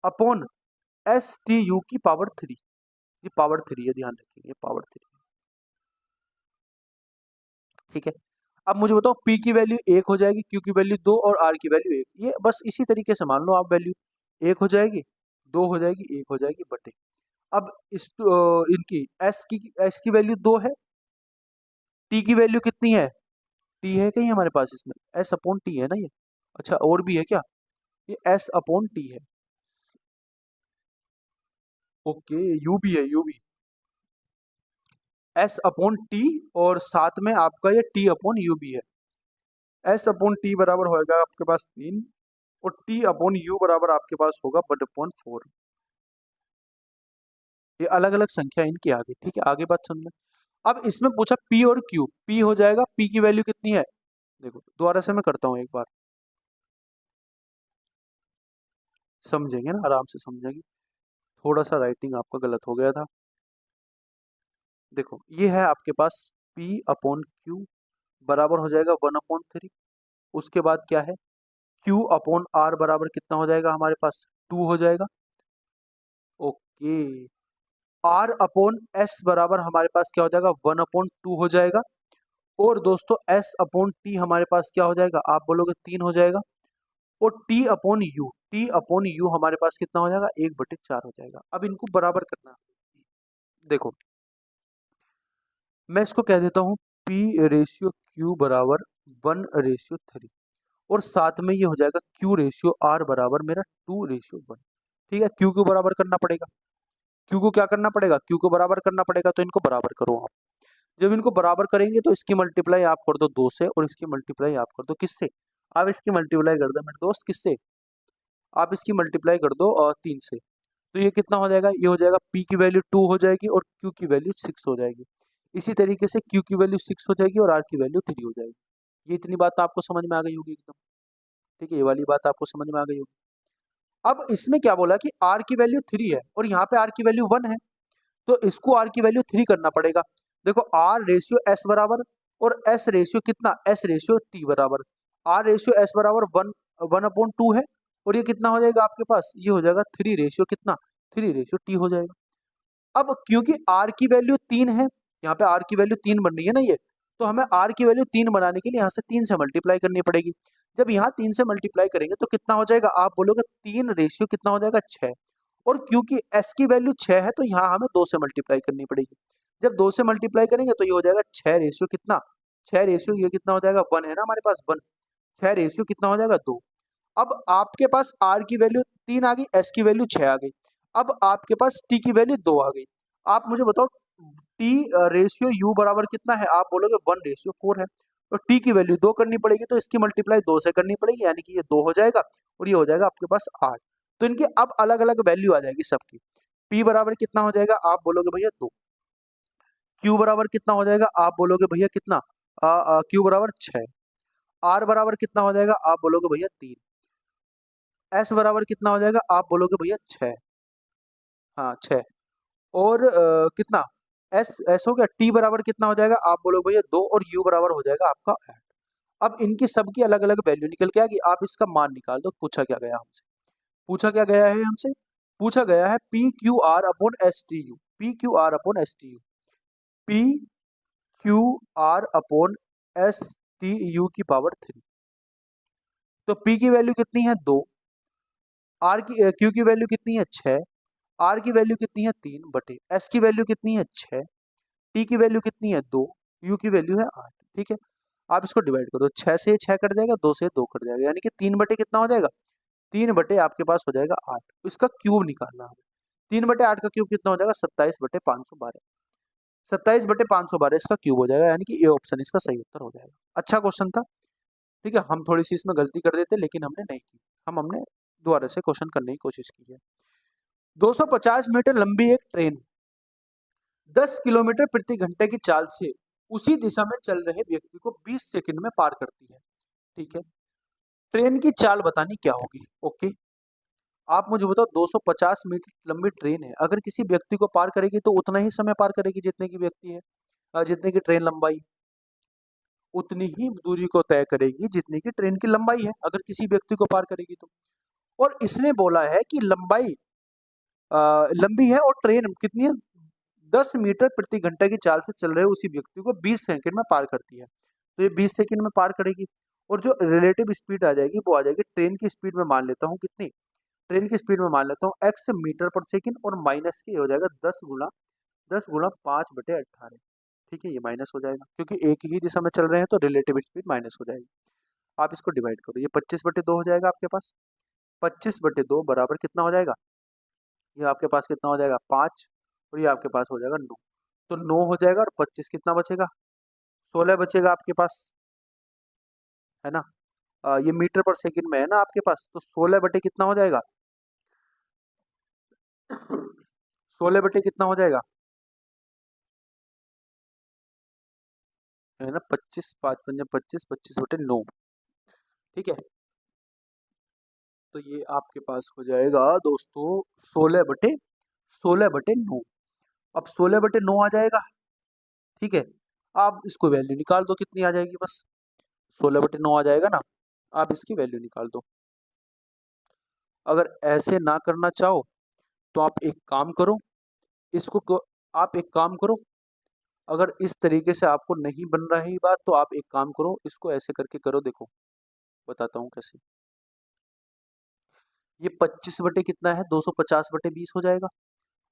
अपॉन STU की पावर 3। ये पावर 3 है, ध्यान रखिए, ये पावर 3। ठीक है, अब मुझे बताओ P की वैल्यू 1 हो जाएगी, Q की वैल्यू 2 और R की वैल्यू 1। ये बस इसी तरीके से मान लो आप, वैल्यू 1 हो जाएगी, 2 हो जाएगी, 1 हो जाएगी बटे। अब इनकी S की वैल्यू 2 है, T की वैल्यू कितनी है, T है कहीं हमारे पास इसमें, S अपॉन T है ना ये। अच्छा और भी है क्या, ये S अपॉन T है। ओके, U भी है, U भी S अपॉन T, और साथ में आपका ये T अपॉन U भी है। S अपॉन T बराबर होगा आपके पास 3, और T अपॉन U बराबर आपके पास होगा 1/4। ये अलग अलग संख्या इनकी आ गई। ठीक है, आगे बात समझना। अब इसमें पूछा P और Q, P हो जाएगा, P की वैल्यू कितनी है, देखो दोबारा से मैं करता हूँ एक बार, समझेंगे ना, आराम से समझेंगे। थोड़ा सा राइटिंग आपका गलत हो गया था। देखो ये है आपके पास P अपॉन Q बराबर हो जाएगा 1/3। उसके बाद क्या है, Q अपॉन R बराबर कितना हो जाएगा हमारे पास, 2 हो जाएगा। ओके, R अपॉन S बराबर हमारे पास क्या हो जाएगा, 1/2 हो जाएगा। और दोस्तों S अपॉन T हमारे पास क्या हो जाएगा, आप बोलोगे 3 हो जाएगा। और टी अपॉन यू हमारे पास कितना हो जाएगा, 1/4 हो जाएगा। अब इनको बराबर करना है। देखो मैं इसको कह देता हूँ P/Q बराबर 1/3 और साथ में ये हो जाएगा Q/R बराबर मेरा 2/1। ठीक है, Q को बराबर करना पड़ेगा। Q को क्या करना पड़ेगा, Q को बराबर करना पड़ेगा, तो इनको बराबर करो आप। जब इनको बराबर करेंगे तो इसकी मल्टीप्लाई आप कर दो 2 से और इसकी मल्टीप्लाई आप कर दो किससे, आप इसकी मल्टीप्लाई कर दो मेरे दोस्त किससे, आप इसकी मल्टीप्लाई कर दो 3 से। तो ये कितना हो जाएगा, ये हो जाएगा P की वैल्यू 2 हो जाएगी और Q की वैल्यू 6 हो जाएगी। इसी तरीके से Q की वैल्यू 6 हो जाएगी और R की वैल्यू 3 हो जाएगी। ये इतनी बात आपको समझ में आ गई होगी एकदम। ठीक है, ये वाली बात आपको समझ में आ गई होगी। अब इसमें क्या बोला कि R की वैल्यू 3 है और यहाँ पे R की वैल्यू 1 है, तो इसको R की वैल्यू 3 करना पड़ेगा। देखो R/S बराबर और S/, कितना, S/T बराबर, R/S बराबर 1/2 है और ये कितना हो जाएगा आपके पास, ये हो जाएगा 3 कितना, 3T हो जाएगा। अब क्योंकि R की वैल्यू 3 है, यहाँ पे R की वैल्यू 3 बन रही है ना ये, तो हमें R की वैल्यू 3 बनाने के लिए यहाँ से 3 से मल्टीप्लाई करनी पड़ेगी। जब यहाँ 3 से मल्टीप्लाई करेंगे तो कितना हो जाएगा, आप बोलोगे 3 कितना हो जाएगा 6, और क्योंकि S की वैल्यू 6 है तो यहाँ हमें 2 से मल्टीप्लाई करनी पड़ेगी। जब 2 से मल्टीप्लाई करेंगे तो ये हो जाएगा 6 कितना, 6 ये कितना हो जाएगा 1 है ना हमारे पास 1, 6 कितना हो जाएगा 2। अब आपके पास R की वैल्यू 3 आ गई, S की वैल्यू 6 आ गई। अब आपके पास T की वैल्यू 2 आ गई। आप मुझे बताओ T/U बराबर कितना है, आप बोलोगे 1/4 है। तो T की वैल्यू 2 करनी पड़ेगी तो इसकी मल्टीप्लाई 2 से करनी पड़ेगी, यानी कि ये 2 हो जाएगा और ये हो जाएगा आपके पास 8। तो इनकी अब अलग अलग वैल्यू आ जाएगी सबकी। P बराबर कितना हो जाएगा, आप बोलोगे भैया 2। Q बराबर कितना हो जाएगा, आप बोलोगे भैया कितना, Q बराबर 6। R बराबर कितना हो जाएगा, आप बोलोगे भैया 3। S बराबर कितना हो जाएगा, आप बोलोगे भैया 6। हाँ 6। और कितना, S हो गया। T बराबर कितना हो जाएगा, आप बोलोगे भैया 2 और U बराबर हो जाएगा आपका 8। अब इनकी सबकी अलग अलग वैल्यू निकल के आ गई, आप इसका मान निकाल दो। पूछा क्या गया हमसे, पूछा क्या गया है हमसे, पूछा गया है PQR/STU, PQR/STU, PQR/STU की पावर 3। तो P की वैल्यू कितनी है 2, Q की वैल्यू कितनी है 6, R की वैल्यू कितनी है 3 बटे, S की वैल्यू कितनी है 6, T की वैल्यू कितनी है 2, U की वैल्यू है 8। ठीक है, आप इसको डिवाइड करो, 6 से 6 कट जाएगा, 2 से 2 कट जाएगा, यानी कि 3 बटे कितना हो जाएगा, 3 बटे आपके पास हो जाएगा 8। इसका क्यूब निकालना है, 3/8 का क्यूब कितना हो जाएगा, 27/512, 27/512 इसका क्यूब हो जाएगा, यानी कि ये ऑप्शन इसका सही उत्तर हो जाएगा। अच्छा क्वेश्चन था। ठीक है, हम थोड़ी सी इसमें गलती कर देते लेकिन हमने नहीं की, हमने दोबारा से क्वेश्चन करने की कोशिश की है। 250 मीटर लंबी एक ट्रेन 10 किलोमीटर प्रति घंटे की चाल से उसी दिशा में चल रहे व्यक्ति को 20 सेकंड में पार करती है। ठीक है, ट्रेन की चाल बतानी क्या होगी। ओके, आप मुझे बताओ 250 मीटर लंबी ट्रेन है, अगर किसी व्यक्ति को पार करेगी तो उतना ही समय पार करेगी जितने की व्यक्ति है, जितने की ट्रेन लंबाई, उतनी ही दूरी को तय करेगी जितनी की ट्रेन की लंबाई है, अगर किसी व्यक्ति को पार करेगी तो। और इसने बोला है कि लंबाई लंबी है और ट्रेन कितनी है, 10 मीटर प्रति घंटे की चाल से चल रहे उसी व्यक्ति को 20 सेकंड में पार करती है। तो ये 20 सेकंड में पार करेगी और जो रिलेटिव स्पीड आ जाएगी वो आ जाएगी ट्रेन की स्पीड में, मान लेता हूँ कितनी, ट्रेन की स्पीड में मान लेता हूँ x मीटर पर सेकंड और माइनस के हो जाएगा 10 गुणा 5/18। ठीक है, ये माइनस हो जाएगा क्योंकि एक ही दिशा में चल रहे हैं तो रिलेटिव स्पीड माइनस हो जाएगी। आप इसको डिवाइड करो, ये 25/2 हो जाएगा आपके पास, 25/2 बराबर कितना हो जाएगा, ये आपके पास कितना हो जाएगा 5 और ये आपके पास हो जाएगा 9। तो 9 हो जाएगा और 25 कितना बचेगा, 16 बचेगा आपके पास, है ना। ये मीटर पर सेकंड में है ना आपके पास, तो 16 बटे कितना हो जाएगा, 16 बटे कितना हो जाएगा, है ना 25, 5×5 = 25, 25/9। ठीक है, तो ये आपके पास हो जाएगा दोस्तों 16/9। अब 16/9 आ जाएगा। ठीक है, आप इसको वैल्यू निकाल दो कितनी आ जाएगी, बस 16/9 आ जाएगा ना, आप इसकी वैल्यू निकाल दो। अगर ऐसे ना करना चाहो तो आप एक काम करो, आप एक काम करो, अगर इस तरीके से आपको नहीं बन रही बात तो आप एक काम करो, इसको ऐसे करके करो, देखो बताता हूँ कैसे। ये 25 बटे कितना है, 250/20 हो जाएगा।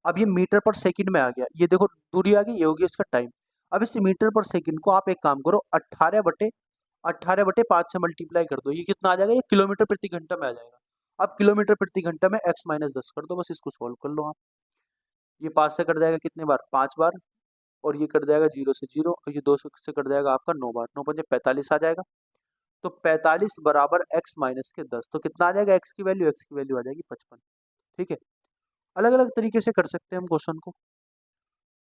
अब ये मीटर पर सेकंड में आ गया, ये देखो दूरी आ गई, ये हो गया इसका टाइम। अब इस मीटर पर सेकंड को आप एक काम करो, 18/5 से मल्टीप्लाई कर दो, ये कितना आ जाएगा, ये किलोमीटर प्रति घंटा में आ जाएगा। अब किलोमीटर प्रति घंटा में x-10 कर दो, बस इसको सोल्व कर लो आप। ये 5 से कट जाएगा कितने बार, 5 बार, और ये कट जाएगा 0 से 0, और ये 2 से कट जाएगा आपका 9 बार, 9 पंजे 45 आ जाएगा। तो 45 बराबर x-10, तो कितना आ जाएगा, x की वैल्यू आ जाएगी 55। ठीक है, अलग अलग तरीके से कर सकते हैं हम क्वेश्चन को।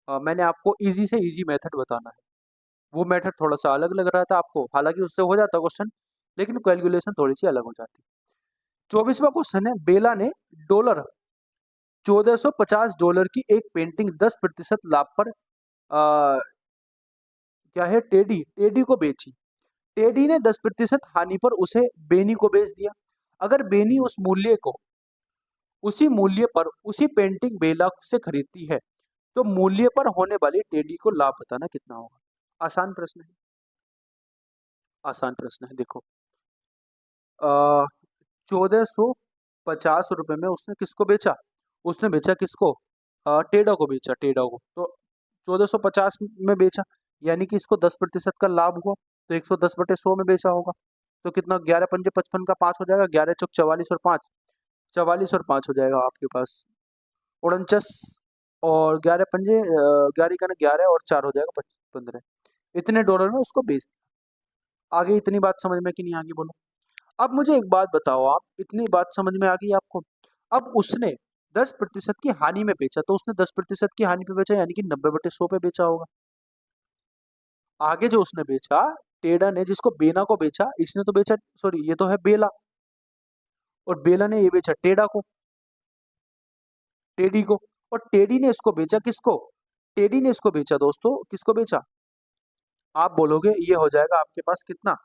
मैंने आपको इजी से इजी मेथड बताना है, वो मेथड थोड़ा सा अलग लग रहा था आपको, हालांकि उससे हो जाता क्वेश्चन, लेकिन कैलकुलेशन थोड़ी सी अलग हो जाती। 24वां क्वेश्चन है, बेला ने डॉलर $1450 की एक पेंटिंग 10% लाभ पर क्या है, टेडी को बेची। टेडी ने 10% हानि पर उसे बेनी को बेच दिया। अगर बेनी उसी मूल्य पर उसी पेंटिंग बेला से खरीदती है, तो मूल्य पर होने वाली टेडी को लाभ बताना कितना होगा। आसान प्रश्न है, आसान प्रश्न है। देखो 1450 रुपए में उसने किसको बेचा, उसने बेचा किसको, टेडा को बेचा, टेडा को। तो 1450 में बेचा, यानी कि इसको 10% का लाभ हुआ, तो 110/100 में बेचा होगा। तो कितना, 11 पंजे 55 का 5 हो जाएगा, 11 चौक 44 और 5, 44 और 5 हो जाएगा आपके पास 49, और 11 पंजे 11 का 11 और 4 हो जाएगा 15। इतने डॉलर में उसको बेच दिया। आगे इतनी बात समझ में कि नहीं आगे बोलो। अब मुझे एक बात बताओ, आप इतनी बात समझ में आ गई आपको। अब उसने 10% की हानि में बेचा, तो उसने 10% की हानि पे बेचा, यानी कि 90/100 पे बेचा होगा। आगे जो उसने बेचा, टेडा ने जिसको बेना को बेचा, इसने तो बेचा, सॉरी ये तो है बेला, और बेला ने ये बेचा टेडा को, टेडी को, और टेडी ने इसको बेचा किसको, टेडी ने इसको बेचा दोस्तों, किसको बेचा, आप बोलोगे ये हो जाएगा आपके पास कितना,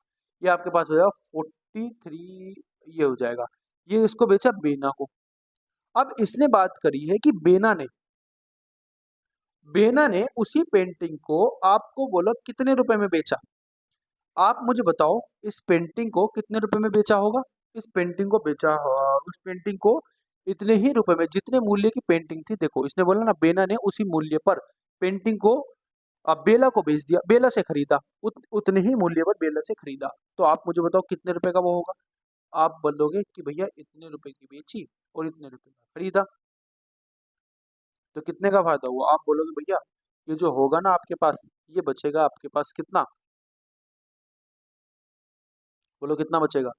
ये आपके पास हो जाएगा 43, ये हो जाएगा, ये इसको बेचा बेना को। अब इसने बात करी है कि बेना ने उसी पेंटिंग को आपको बोलो कितने रुपए में बेचा। आप मुझे बताओ इस पेंटिंग को कितने रुपए में बेचा होगा। इस पेंटिंग को बेचा उस पेंटिंग को इतने ही रुपए में जितने मूल्य की पेंटिंग थी। देखो इसने बोला ना, बेना ने उसी मूल्य पर पेंटिंग को बेला को बेच दिया, बेला से खरीदा, उतने ही मूल्य पर बेला से खरीदा। तो आप मुझे बताओ कितने रुपए का वो होगा। आप बोलोगे कि भैया इतने रुपए की बेची और इतने रुपए का खरीदा, तो कितने का फायदा हुआ। आप बोलोगे भैया ये जो होगा ना आपके पास, ये बचेगा आपके पास कितना, बोलो कितना बचेगा।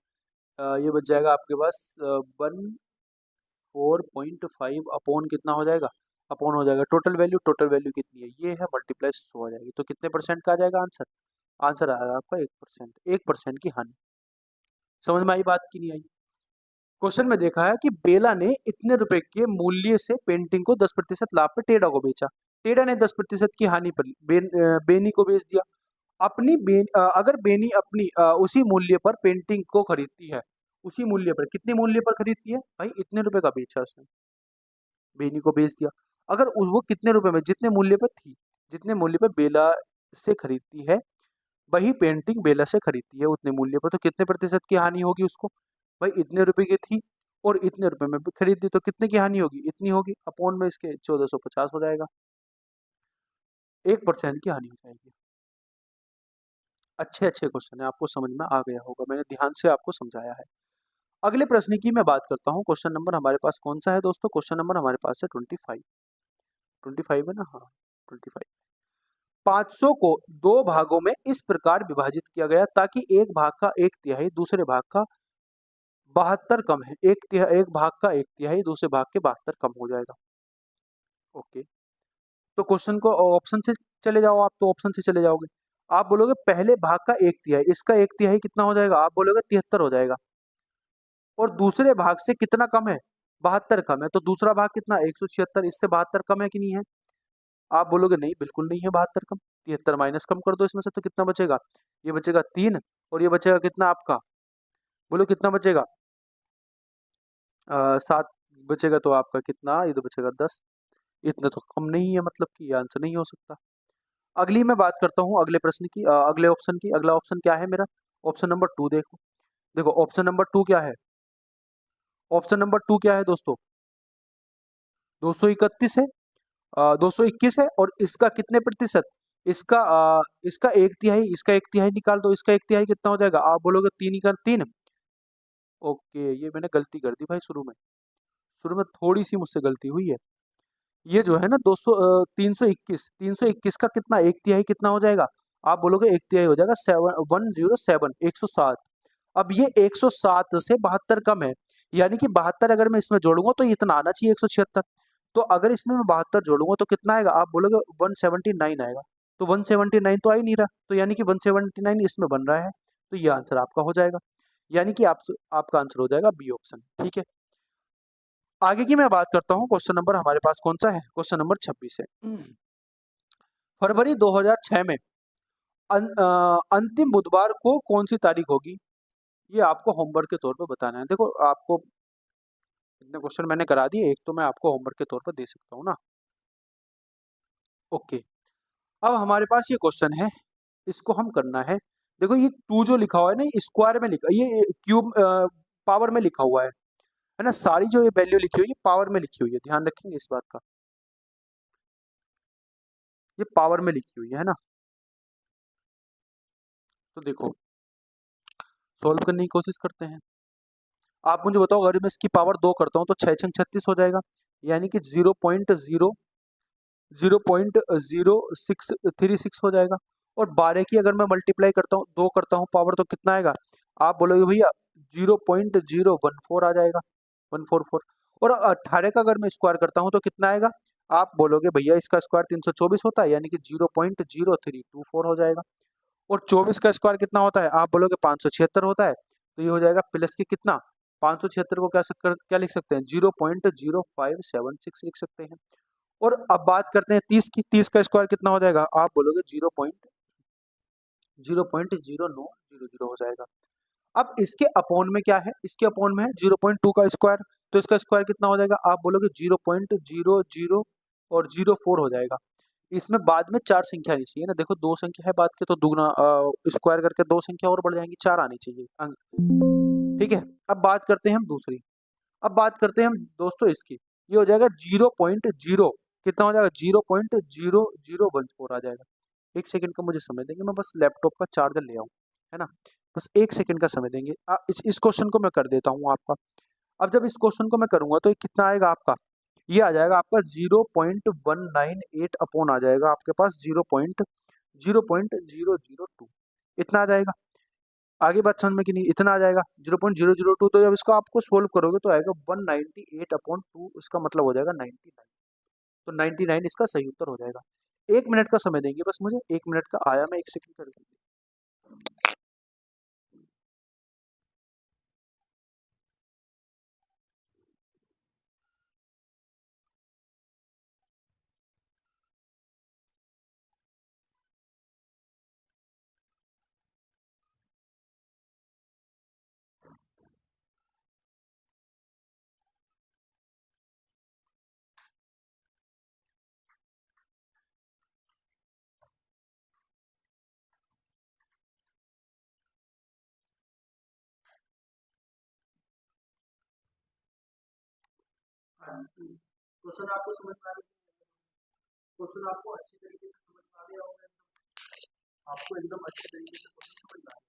ये बच जाएगा आपके पास 14.5 अपॉन कितना हो जाएगा, अपॉन हो जाएगा टोटल वैल्यू कितनी है, ये है मल्टीप्लाई 100 हो जाएगी। तो कितने परसेंट का आ जाएगा आंसर, आंसर आएगा आपका 1%, 1% की हानि। समझ में आई बात की नहीं आई। क्वेश्चन में देखा है कि बेला ने इतने रुपए के मूल्य से पेंटिंग को 10% लाभ पे टेडा को बेचा, टेडा ने 10% की हानि पर बेनी को बेच दिया। अगर बेनी अपनी उसी मूल्य पर पेंटिंग को खरीदती है, उसी मूल्य पर, कितने मूल्य पर खरीदती है भाई, इतने रुपए का बेचा उसने, बेनी को बेच दिया। अगर वो कितने रुपए में, जितने मूल्य पर थी, जितने मूल्य पर बेला से खरीदती है, वही पेंटिंग बेला से खरीदती है उतने मूल्य पर, तो कितने प्रतिशत की हानि होगी उसको, भाई इतने रुपए की थी और इतने रुपए में खरीद दी, तो कितने की हानि होगी, इतनी होगी, अपॉन में इसके 1450 हो जाएगा, 1% की हानि हो जाएगी। अच्छे अच्छे क्वेश्चन है, आपको समझ में आ गया होगा, मैंने ध्यान से आपको समझाया है। अगले प्रश्न की मैं बात करता हूँ। क्वेश्चन नंबर हमारे पास कौन सा है दोस्तों, क्वेश्चन नंबर हमारे पास है 25, 25 है ना, हाँ 25। 500 को दो भागों में इस प्रकार विभाजित किया गया ताकि एक भाग का 1/3 दूसरे भाग का 72 कम है, एक भाग का 1/3 दूसरे भाग के 72 कम हो जाएगा। ओके, तो क्वेश्चन को ऑप्शन से चले जाओ, आप तो ऑप्शन से चले जाओगे। आप बोलोगे पहले भाग का 1/3, इसका 1/3 कितना हो जाएगा, आप बोलोगे 73 हो जाएगा, और दूसरे भाग से कितना कम है, 72 कम है, तो दूसरा भाग कितना 176, इससे 72 कम है कि नहीं है। आप बोलोगे नहीं बिल्कुल नहीं है 72 कम, 73 माइनस कम कर दो इसमें से, तो कितना बचेगा, ये बचेगा 3, और ये बचेगा कितना आपका, बोलो कितना बचेगा, 7 बचेगा, तो आपका कितना इधर बचेगा 10, इतना तो कम नहीं है, मतलब कि आंसर नहीं हो सकता। अगली मैं बात करता हूँ अगले प्रश्न की, अगले ऑप्शन की। अगला ऑप्शन क्या है मेरा, ऑप्शन नंबर 2 देखो, देखो ऑप्शन नंबर 2 क्या है, ऑप्शन नंबर 2 क्या है दोस्तों? 231 है, 221 है, और इसका कितने प्रतिशत? इसका एक तिहाई, इसका एक तिहाई निकाल दो, इसका एक तिहाई कितना हो जाएगा? आप बोलोगे 3 का 3। ओके, ये मैंने गलती कर दी भाई, शुरू में थोड़ी सी मुझसे गलती हुई है। ये जो है ना 321 का कितना एक तिहाई कितना हो जाएगा? आप बोलोगे एक तिहाई हो जाएगा 107, 107। अब ये 107 से 72 कम है, यानी कि 72 अगर मैं इसमें जोड़ूंगा तो इतना आना चाहिए 176। तो अगर इसमें मैं 72 जोड़ूंगा तो कितना आएगा? आप बोलोगे 179 आएगा। तो 179 तो आ ही नहीं रहा, तो यानी कि 179 इसमें बन रहा है, तो ये आंसर आपका हो जाएगा, यानी कि आपका आंसर हो जाएगा बी ऑप्शन। ठीक है, आगे की मैं बात करता हूँ। क्वेश्चन नंबर हमारे पास कौन सा है? क्वेश्चन नंबर 26 है। फरवरी 2006 में अंतिम बुधवार को कौन सी तारीख होगी? ये आपको होमवर्क के तौर पे बताना है। देखो, आपको इतने क्वेश्चन मैंने करा दिए, एक तो मैं आपको होमवर्क के तौर पर दे सकता हूँ ना। ओके, अब हमारे पास ये क्वेश्चन है, इसको हम करना है। देखो, ये 2 जो लिखा हुआ है ना, ये स्क्वायर में लिखा, ये क्यूब पावर में लिखा हुआ है ना। सारी जो ये वैल्यू लिखी हुई है पावर में लिखी हुई है, ध्यान रखेंगे इस बात का, ये पावर में लिखी हुई है ना। तो देखो, सॉल्व करने की कोशिश करते हैं। आप मुझे बताओ, अगर मैं इसकी पावर 2 करता हूँ तो 6 छंग 36 हो जाएगा, यानी कि 0.0636 हो जाएगा। और 12 की अगर मैं मल्टीप्लाई करता हूँ, 2 करता हूँ पावर, तो कितना आएगा? आप बोलोगे भैया 0.014 आ जाएगा, 144। और 18 का अगर मैं स्क्वायर करता हूँ तो कितना आएगा? आप बोलोगे भैया इसका स्क्वायर 324 होता है, यानी कि 0.0324 हो जाएगा। और 24 का स्क्वायर कितना होता है? आप बोलोगे 576 होता है, तो ये हो जाएगा प्लस के कितना? 576 को क्या लिख सकते हैं? 0.0576 लिख सकते हैं। और अब बात करते हैं 30 की। 30 का स्क्वायर कितना हो जाएगा? आप बोलोगे 0.0900 हो जाएगा। अब इसके अपोन में क्या है? इसके अपोन में है 0.2 का स्क्वायर, तो इसका स्क्वायर कितना हो जाएगा? आप बोलोगे 0.00 और 04 हो जाएगा। इसमें बाद में 4 संख्या आनी चाहिए ना। देखो, 2 संख्या है बाद के, तो दुगना स्क्वायर करके 2 संख्या और बढ़ जाएंगी, 4 आनी चाहिए अंक। ठीक है, अब बात करते हैं हम दूसरी। अब बात करते हैं हम दोस्तों इसकी, ये हो जाएगा 0.0 कितना हो जाएगा? 0.0014 आ जाएगा। एक सेकंड का मुझे समय देंगे, मैं बस लैपटॉप का चार्जर ले आऊँ, है ना। बस एक सेकंड का समय देंगे। इस क्वेश्चन को मैं कर देता हूँ आपका। अब जब इस क्वेश्चन को मैं करूंगा तो ये कितना आएगा आपका? ये आ जाएगा आपका 0.198 अपॉन आ जाएगा आपके पास 0.002, इतना आ जाएगा। आगे बात समझ में कि नहीं? इतना आ जाएगा 0.002। तो जब इसको आपको सोल्व करोगे तो आएगा 198/2, इसका मतलब हो जाएगा 99। तो 99 इसका सही उत्तर हो जाएगा। 1 मिनट का समय देंगे बस मुझे, 1 मिनट का आया, मैं 1 सेकंड कर दूंगी। क्वेश्चन आपको समझ में आ गया? क्वेश्चन आपको अच्छी तरीके से समझ में आ गया होगा? आपको एकदम अच्छे तरीके से क्वेश्चन समझ में आ गया।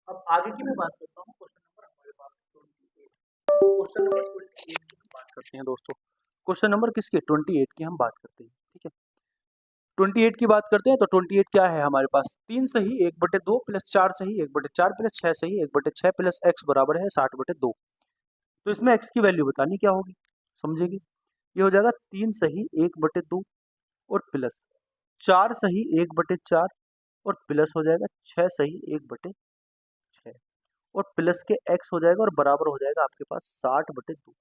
अब आगे की मैं बात करता हूँ। क्वेश्चन नंबर हमारे पास 28। क्वेश्चन नंबर 28 की हम बात करते हैं दोस्तों। क्वेश्चन नंबर किसके? 28 की हम बात करते हैं। ठीक है, 28 की बात करते हैं। तो 28 क्या है हमारे पास? 3 सही 1/2 प्लस 4 सही 1/4 प्लस 6 सही 1/6 प्लस x बराबर है 60/2। तो इसमें x की वैल्यू बतानी क्या होगी, समझेगी? ये हो जाएगा 3 सही 1/2 और प्लस 4 सही 1/4 और प्लस हो जाएगा 6 सही 1/6 और प्लस के x हो जाएगा और बराबर हो जाएगा आपके पास 60/2।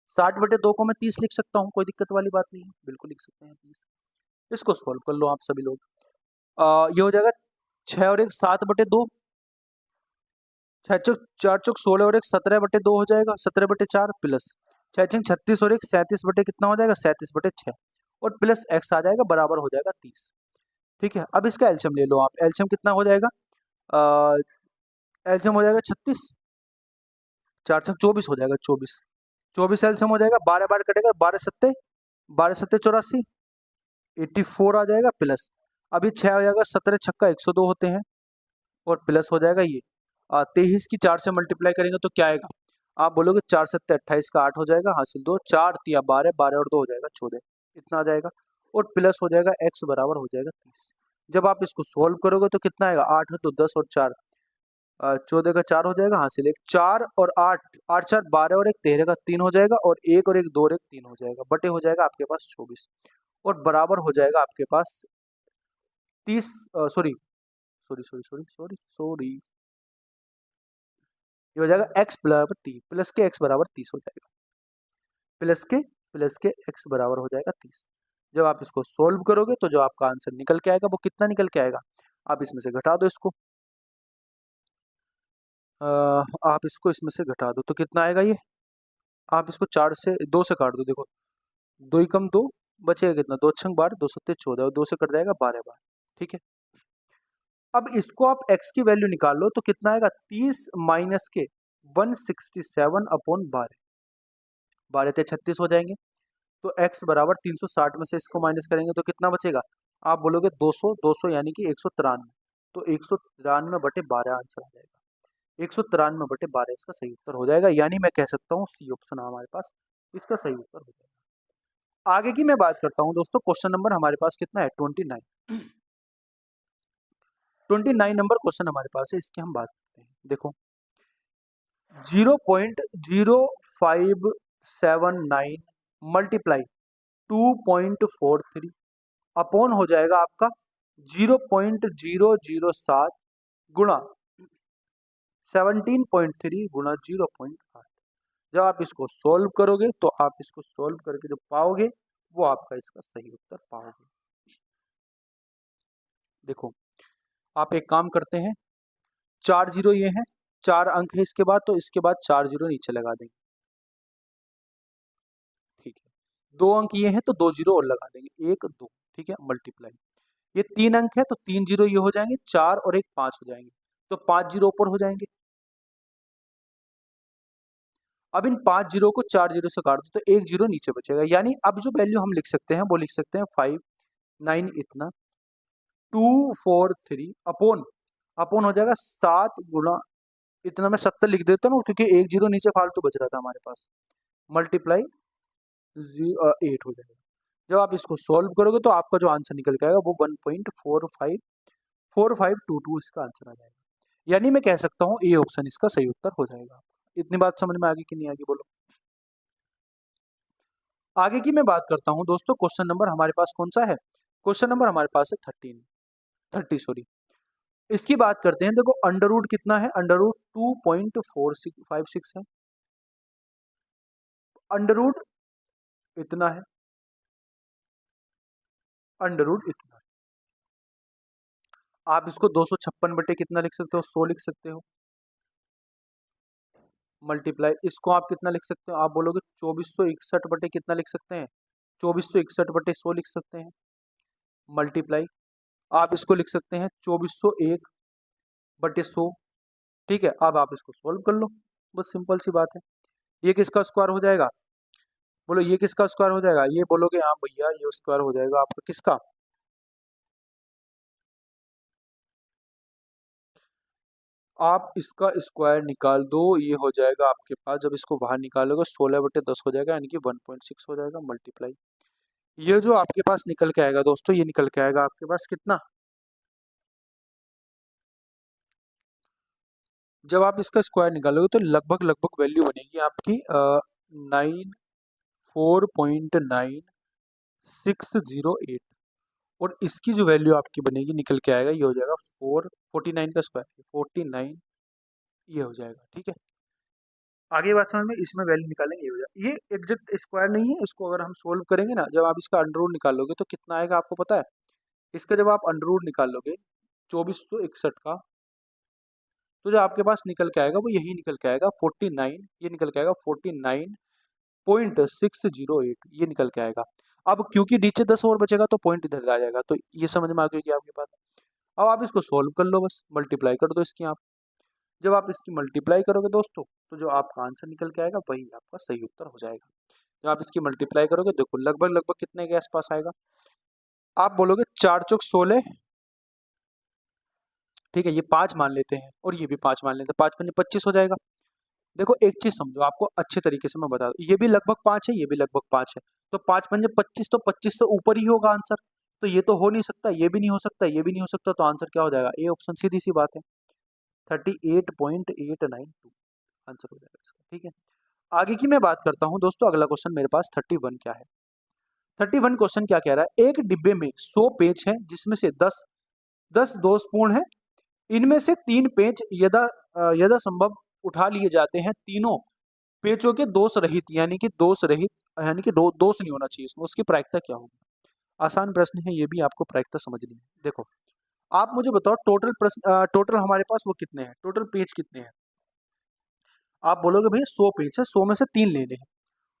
60/2 को मैं 30 लिख सकता हूँ, कोई दिक्कत वाली बात नहीं है, बिल्कुल लिख सकते हैं 30। इसको सॉल्व कर लो आप सभी लोग। ये हो जाएगा 6 और 1 7/2, 6 चौक 4 चौक 16 और 1 17/2 हो जाएगा 17/4 प्लस 6 छंग 36 और 1 37 बटे कितना हो जाएगा? 37/6 और प्लस x आ जाएगा, बराबर हो जाएगा 30। ठीक है, अब इसका एलसीएम ले लो आप। एलसीएम कितना हो जाएगा? एलसीएम हो जाएगा 36। 4 छक 24 हो जाएगा, 24 24 एलसीएम हो जाएगा, 12 बार कटेगा, 12 सत्ते 84, 84 आ जाएगा प्लस, अभी 6 हो जाएगा, 17 छक्का 102 होते हैं और प्लस हो जाएगा ये 23 की 4 से मल्टीप्लाई करेंगे तो क्या आएगा, आप बोलोगे 4 सत्ते 28 का 8 हो जाएगा, हासिल 2, 4 तिया 12, 12 और 2 हो जाएगा 14, इतना आ जाएगा और प्लस हो जाएगा x बराबर हो जाएगा 30। जब आप इसको सोल्व करोगे तो कितना आएगा, 8 है तो 10 और 4 14 का 4 हो जाएगा, हासिल 1, 4 और 8, 8 4 12 और 1 13 का 3 हो जाएगा और 1 और 1 2 और 1 3 हो जाएगा, बटे हो जाएगा आपके पास 24 और बराबर हो जाएगा आपके पास 30, sorry sorry sorry sorry sorry sorry ये हो जाएगा x बराबर 30, प्लस के x बराबर 30 हो जाएगा, प्लस के x बराबर हो जाएगा 30। जब आप इसको सोल्व करोगे तो जो आपका आंसर निकल के आएगा वो कितना निकल के आएगा, आप इसमें से घटा दो इसको, आप इसको इसमें से घटा दो तो कितना आएगा ये, आप इसको 4 से 2 से काट दो, देखो 2 ही कम 2 बचेगा कितना, 2 छंग 12, 2 सत्ते 14 और 2 से कट जाएगा 12 बार, ठीक है। अब इसको आप x की वैल्यू निकाल लो तो कितना आएगा, 30 माइनस के 167 अपॉन 12, 12 ते 36 हो जाएंगे, तो x बराबर 360 में से इसको माइनस करेंगे तो कितना बचेगा, आप बोलोगे 200, 200 यानी कि 193, तो 193 बटे 12 आंसर आ जाएगा, 193 बटे 12 इसका सही उत्तर हो जाएगा, यानी मैं कह सकता हूँ सी ऑप्शन हमारे पास इसका सही उत्तर हो जाएगा। आगे की मैं बात करता हूँ दोस्तों, क्वेश्चन नंबर हमारे पास कितना है, 29 नंबर क्वेश्चन हमारे पास है, इसकी हम बात करते हैं। देखो 0.0579 मल्टीप्लाई 2.43 अपॉन हो जाएगा आपका 0.007 गुणा 17.3 गुणा 0.8। जब आप इसको सोल्व करोगे तो आप इसको सोल्व करके जो पाओगे वो आपका इसका सही उत्तर पाओगे। देखो आप एक काम करते हैं, 4 जीरो ये हैं, 4 अंक है इसके बाद, तो इसके बाद 4 जीरो नीचे लगा देंगे, ठीक है। 2 अंक ये हैं तो 2 जीरो और लगा देंगे, 1 2, ठीक है, मल्टीप्लाई। ये 3 अंक है तो 3 जीरो ये हो जाएंगे, 4 और 1 5 हो जाएंगे, तो 5 जीरो ऊपर हो जाएंगे। अब इन 5 जीरो को 4 जीरो से काट दो तो 1 जीरो नीचे बचेगा, यानी अब जो वैल्यू हम लिख सकते हैं वो लिख सकते हैं 5 9 इतना 243 अपॉन अपॉन हो जाएगा 7 गुणा इतना, मैं 70 लिख देता हूँ क्योंकि 1 जीरो नीचे फालतू बच रहा था हमारे पास, मल्टीप्लाई 8 हो जाएगा। जब आप इसको सोल्व करोगे तो आपका जो आंसर निकल के आएगा वो 1.4522 इसका आंसर आ जाएगा, यानी मैं कह सकता हूँ ए ऑप्शन इसका सही उत्तर हो जाएगा। इतनी बात समझ में आगे कि नहीं आगे बोलो। आगे की मैं बात करता हूँ दोस्तों, क्वेश्चन नंबर हमारे पास कौन सा है, क्वेश्चन नंबर हमारे पास है 30 सॉरी, इसकी बात करते हैं। देखो अंडर रूट कितना है, अंडर रूट 2.4656 है, अंडर रूट इतना है, अंडर रूट इतना है। आप इसको 256 बटे कितना लिख सकते हो, 100 लिख सकते हो, मल्टीप्लाई इसको आप कितना लिख सकते हो, आप बोलोगे 2461 बटे कितना लिख सकते हैं, 2461 बटे 100 लिख सकते हैं, मल्टीप्लाई आप इसको लिख सकते हैं 2401 बटे 100, ठीक है। अब आप इसको सोल्व कर लो, बस सिंपल सी बात है। ये किसका स्क्वायर हो जाएगा, बोलो ये किसका स्क्वायर हो जाएगा, ये बोलोगे हाँ भैया ये स्क्वायर हो जाएगा आपका किसका, आप इसका स्क्वायर निकाल दो, ये हो जाएगा आपके पास, जब इसको बाहर निकालोगे 16 बटे 10 हो जाएगा, यानी कि 1.6 हो जाएगा, मल्टीप्लाई ये जो आपके पास निकल के आएगा दोस्तों, ये निकल के आएगा आपके पास कितना, जब आप इसका स्क्वायर निकालोगे तो लगभग लगभग वैल्यू बनेगी आपकी 94.9608 और इसकी जो वैल्यू आपकी बनेगी निकल के आएगा, ये हो जाएगा 449 का स्क्वायर 49 ये हो जाएगा, ठीक है। आगे बात समझ में, इसमें वैल्यू निकालेंगे ये हो जाएगा, ये एग्जैक्ट स्क्वायर नहीं है, इसको अगर हम सोल्व करेंगे ना, जब आप इसका अंडर रूट निकालोगे तो कितना आएगा आपको पता है, इसका जब आप अंडर रूट निकालोगे 2461 का, तो जो आपके पास निकल के आएगा वो यही निकल के आएगा 49, ये निकल के आएगा 49.608 ये निकल के आएगा। अब क्योंकि नीचे 10 और बचेगा तो पॉइंट इधर आ जाएगा, तो ये समझ में आ गई आपके पास। अब आप इसको सोल्व कर लो, बस मल्टीप्लाई कर दो इसकी आप, जब आप इसकी मल्टीप्लाई करोगे दोस्तों, तो जो आपका आंसर निकल के आएगा वही आपका सही उत्तर हो जाएगा। जब आप इसकी मल्टीप्लाई करोगे, देखो लगभग लगभग कितने के आसपास आएगा। आप बोलोगे 4 चौक 16, ठीक है, ये 5 मान लेते हैं और ये भी 5 मान लेते हैं, 5 पंजे 25 हो जाएगा। देखो एक चीज समझो, आपको अच्छे तरीके से मैं बता दूं, ये भी लगभग 5 है, ये भी लगभग 5 है, तो 5 पंजे 25, तो 25 से ऊपर ही होगा आंसर। तो ये तो हो नहीं सकता, ये भी नहीं हो सकता, ये भी नहीं हो सकता, तो आंसर क्या हो जाएगा? ए ऑप्शन, सीधी सी बात है, 38.892 आंसर हो जाएगा इसका। ठीक है, आगे की मैं बात करता हूं दोस्तों। अगला क्वेश्चन मेरे पास 31 क्या है। 31 क्वेश्चन क्या कह रहा है, एक डिब्बे में 100 पेज है, जिसमें से 10 दोषपूर्ण है। इनमें से 3 पेज यदा संभव उठा लिए जाते हैं। तीनों पेजों के दोष रहित, यानी कि दोष रहित, यानी कि दोष नहीं होना चाहिए इसमें, उसकी प्रायिकता क्या होगी? आसान प्रश्न है, ये भी आपको प्रायिकता समझनी है। देखो आप मुझे बताओ, टोटल प्रश्न, टोटल हमारे पास वो कितने हैं, टोटल पेज कितने हैं? आप बोलोगे भैया 100 पेज है, 100 में से 3 लेने हैं,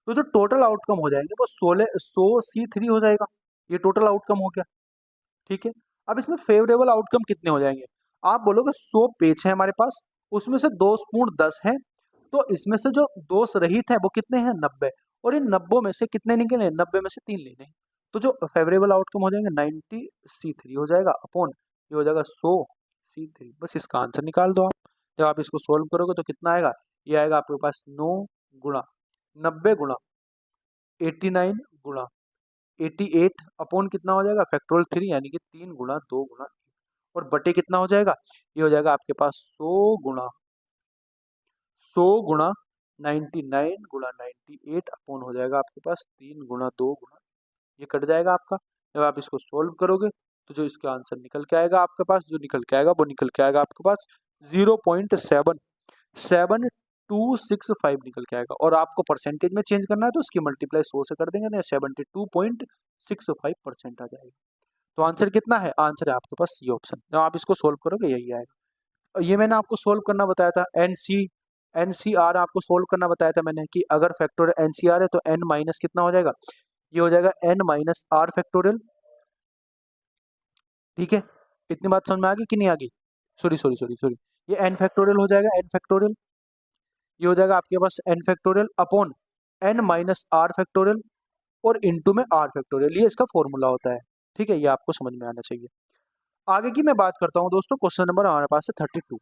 तो जो टोटल आउटकम हो जाएंगे वो 100C3 हो जाएगा। ये टोटल आउटकम हो गया। ठीक है, अब इसमें फेवरेबल आउटकम कितने हो जाएंगे? आप बोलोगे 100 पेज है हमारे पास, उसमें से दोषपूर्ण 10 है, तो इसमें से जो दोष रहित है वो कितने हैं? 90। और इन 90 में से कितने निकले? 90 में से 3 लेने हैं, तो जो फेवरेबल आउटकम हो जाएंगे 90C3 हो जाएगा अपॉन, ये हो जाएगा 100C3। बस इसका आंसर निकाल दो आप। जब आप इसको सोल्व करोगे तो कितना आएगा? ये आएगा आपके पास 9 गुणा 90 गुणा 89 गुणा 88 अपॉन कितना हो जाएगा? फैक्टोरियल 3, यानी कि 3 गुणा 2 गुणा, और बटे कितना हो जाएगा? ये हो जाएगा आपके पास 100 गुणा 99 गुणा 98 अपॉन हो जाएगा आपके पास 3 गुणा 2 गुणा, ये कट जाएगा आपका। जब आप इसको सोल्व करोगे तो जो इसका आंसर निकल के आएगा आपके पास, जो निकल के आएगा वो निकल के आएगा आपके पास 0.7265 निकल के आएगा। और आपको परसेंटेज में चेंज करना है तो उसकी मल्टीप्लाई 100 से कर देंगे, ना 72.65% आ जाएगा। तो आंसर कितना है? आंसर है आपके पास ये ऑप्शन। जब आप इसको सोल्व करोगे यही आएगा। ये मैंने आपको सोल्व करना बताया था, एनसीआर आपको सोल्व करना बताया था मैंने, कि अगर फैक्टोरियल एनसीआर है तो एन माइनस कितना हो जाएगा? ये हो जाएगा एन माइनस आर फैक्टोरियल। ठीक है, इतनी बात समझ में आ गई कि नहीं आ गई? सॉरी सॉरी सॉरी सॉरी, ये एन फैक्टोरियल हो जाएगा, एन फैक्टोरियल, ये हो जाएगा आपके पास n factorial upon n minus r factorial और इनटू में आर फैक्टोरियल, ये इसका फॉर्मूला होता है। ठीक है, ये आपको समझ में आना चाहिए। आगे की मैं बात करता हूं दोस्तों, क्वेश्चन नंबर हमारे पास है 32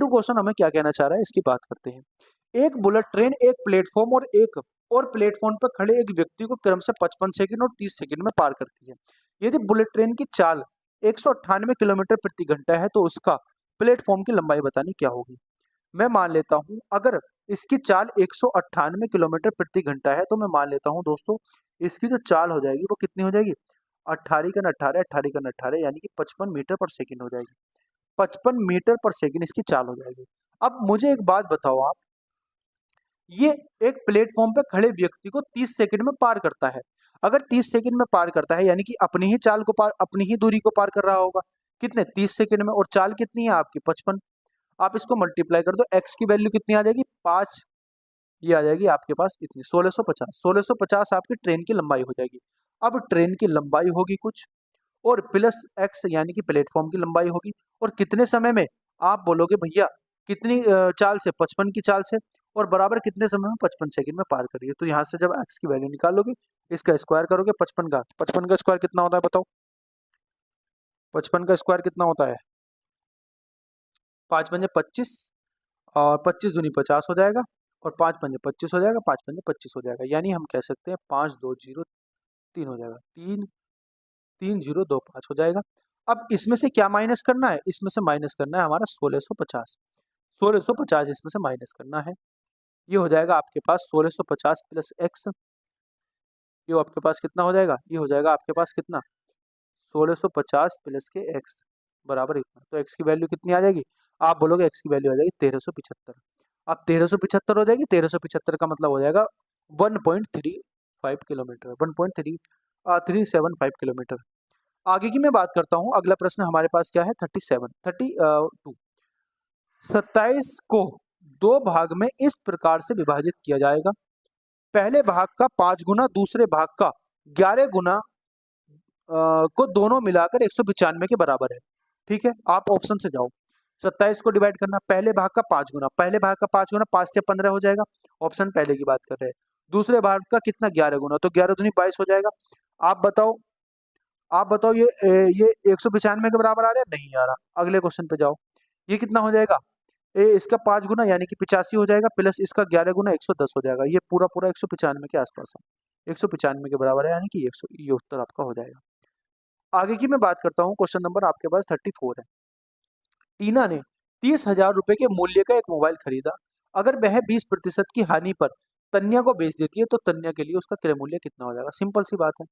क्वेश्चन हमें क्या कहना चाह रहा है इसकी बात करते हैं। एक बुलेट ट्रेन एक प्लेटफॉर्म और प्लेटफॉर्म पर खड़े एक व्यक्ति को क्रम से 55 सेकंड और 30 सेकंड में पार करती है। यदि बुलेट ट्रेन की चाल 198 किलोमीटर प्रति घंटा है तो उसका प्लेटफॉर्म की लंबाई बतानी क्या होगी? मैं मान लेता हूं, अगर इसकी चाल 198 किलोमीटर प्रति घंटा है तो मैं मान लेता हूं दोस्तों, इसकी जो चाल हो जाएगी वो कितनी हो जाएगी? 18 यानी कि 55 मीटर पर सेकंड हो जाएगी। 55 मीटर पर सेकंड इसकी चाल हो जाएगी। अब मुझे एक बात बताओ आप, ये एक प्लेटफॉर्म पे खड़े व्यक्ति को 30 सेकंड में पार करता है। अगर 30 सेकंड में पार करता है यानी कि अपनी ही चाल को पार, अपनी ही दूरी को पार कर रहा होगा, कितने? 30 सेकंड में, और चाल कितनी है आपकी? 55। आप इसको मल्टीप्लाई कर दो, एक्स की वैल्यू कितनी आ जाएगी? 5। ये आ जाएगी आपके पास इतनी 1650 आपकी ट्रेन की लंबाई हो जाएगी। अब ट्रेन की लंबाई होगी कुछ, और प्लस एक्स यानी कि प्लेटफॉर्म की लंबाई होगी, और कितने समय में? आप बोलोगे भैया कितनी चाल से? 55 की चाल से, और बराबर कितने समय में? 55 सेकंड में पार करिए। तो यहाँ से जब एक्स की वैल्यू निकालोगे, इसका स्क्वायर करोगे 55 का स्क्वायर कितना होता है बताओ? 55 का स्क्वायर कितना होता है? 5 पंजे 25, और 25 दूनी 50 हो जाएगा, और 5 पंजे 25 हो जाएगा, 5 पंजे 25 हो जाएगा, यानी हम कह सकते हैं 5203 हो जाएगा, 33025 हो जाएगा। अब इसमें से क्या माइनस करना है? इसमें से माइनस करना है हमारा 1650 इसमें से माइनस करना है। ये हो जाएगा आपके पास 1650 प्लस एक्स, ये आपके पास कितना हो जाएगा? ये हो जाएगा आपके पास कितना? 1650 प्लस के एक्स बराबर इतना। तो एक्स की वैल्यू कितनी आ जाएगी? आप बोलोगे एक्स की वैल्यू आ जाएगी 1375। अब 1375 हो जाएगी, 1375 का मतलब हो जाएगा 1.35 किलोमीटर, 1.375 किलोमीटर। आगे की मैं बात करता हूं, अगला प्रश्न हमारे पास क्या है? 32। 27 को 2 भाग में इस प्रकार से विभाजित किया जाएगा। पहले भाग का 5 गुना, दूसरे भाग का 11 गुना को दोनों मिलाकर 195 के बराबर है। ठीक है, आप ऑप्शन से जाओ। 27 को डिवाइड करना, पहले भाग का 5 गुना, पहले भाग का 5 गुना 5 से 15 हो जाएगा, ऑप्शन पहले की बात कर रहे हैं। दूसरे भाग का कितना 11 गुना, तो 11 दूनी 22 हो जाएगा। आप बताओ, आप बताओ ये 195 के बराबर आ रहा है, नहीं आ रहा। अगले क्वेश्चन पे जाओ, ये कितना हो जाएगा, इसका 5 गुना यानी कि 85 हो जाएगा, प्लस इसका 11 गुना 110 हो जाएगा। ये पूरा पूरा 195 के आसपास है, 195 के बराबर है, यानी कि 100, ये उत्तर आपका हो जाएगा। आगे की मैं बात करता हूँ, क्वेश्चन नंबर आपके पास 34 है। टीना ने 30,000 रुपए के मूल्य का एक मोबाइल खरीदा। अगर वह 20% की हानि पर तन्या को बेच देती है तो तन्या के लिए उसका क्रय मूल्य कितना हो जाएगा। सिंपल सी बात है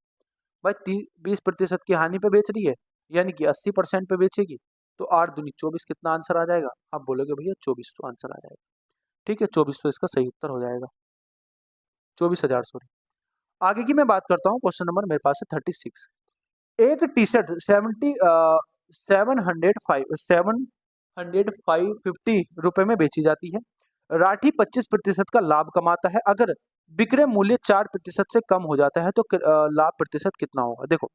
भाई, 20% की हानि पे बेच रही है, यानी कि 80% पे बेचेगी, तो 8 दूनी 24 कितना आंसर आ जाएगा। आप बोलोगे भैया 2400 आंसर आ जाएगा। ठीक है, 2400 इसका सही उत्तर हो जाएगा, 24,000 सॉरी। आगे की मैं बात करता हूँ, क्वेश्चन नंबर मेरे पास है 36। एक टी शर्ट 750 रुपए में बेची जाती है। राठी 25% का लाभ कमाता है। अगर विक्रय मूल्य 4% से कम हो जाता है तो लाभ प्रतिशत कितना होगा। देखो,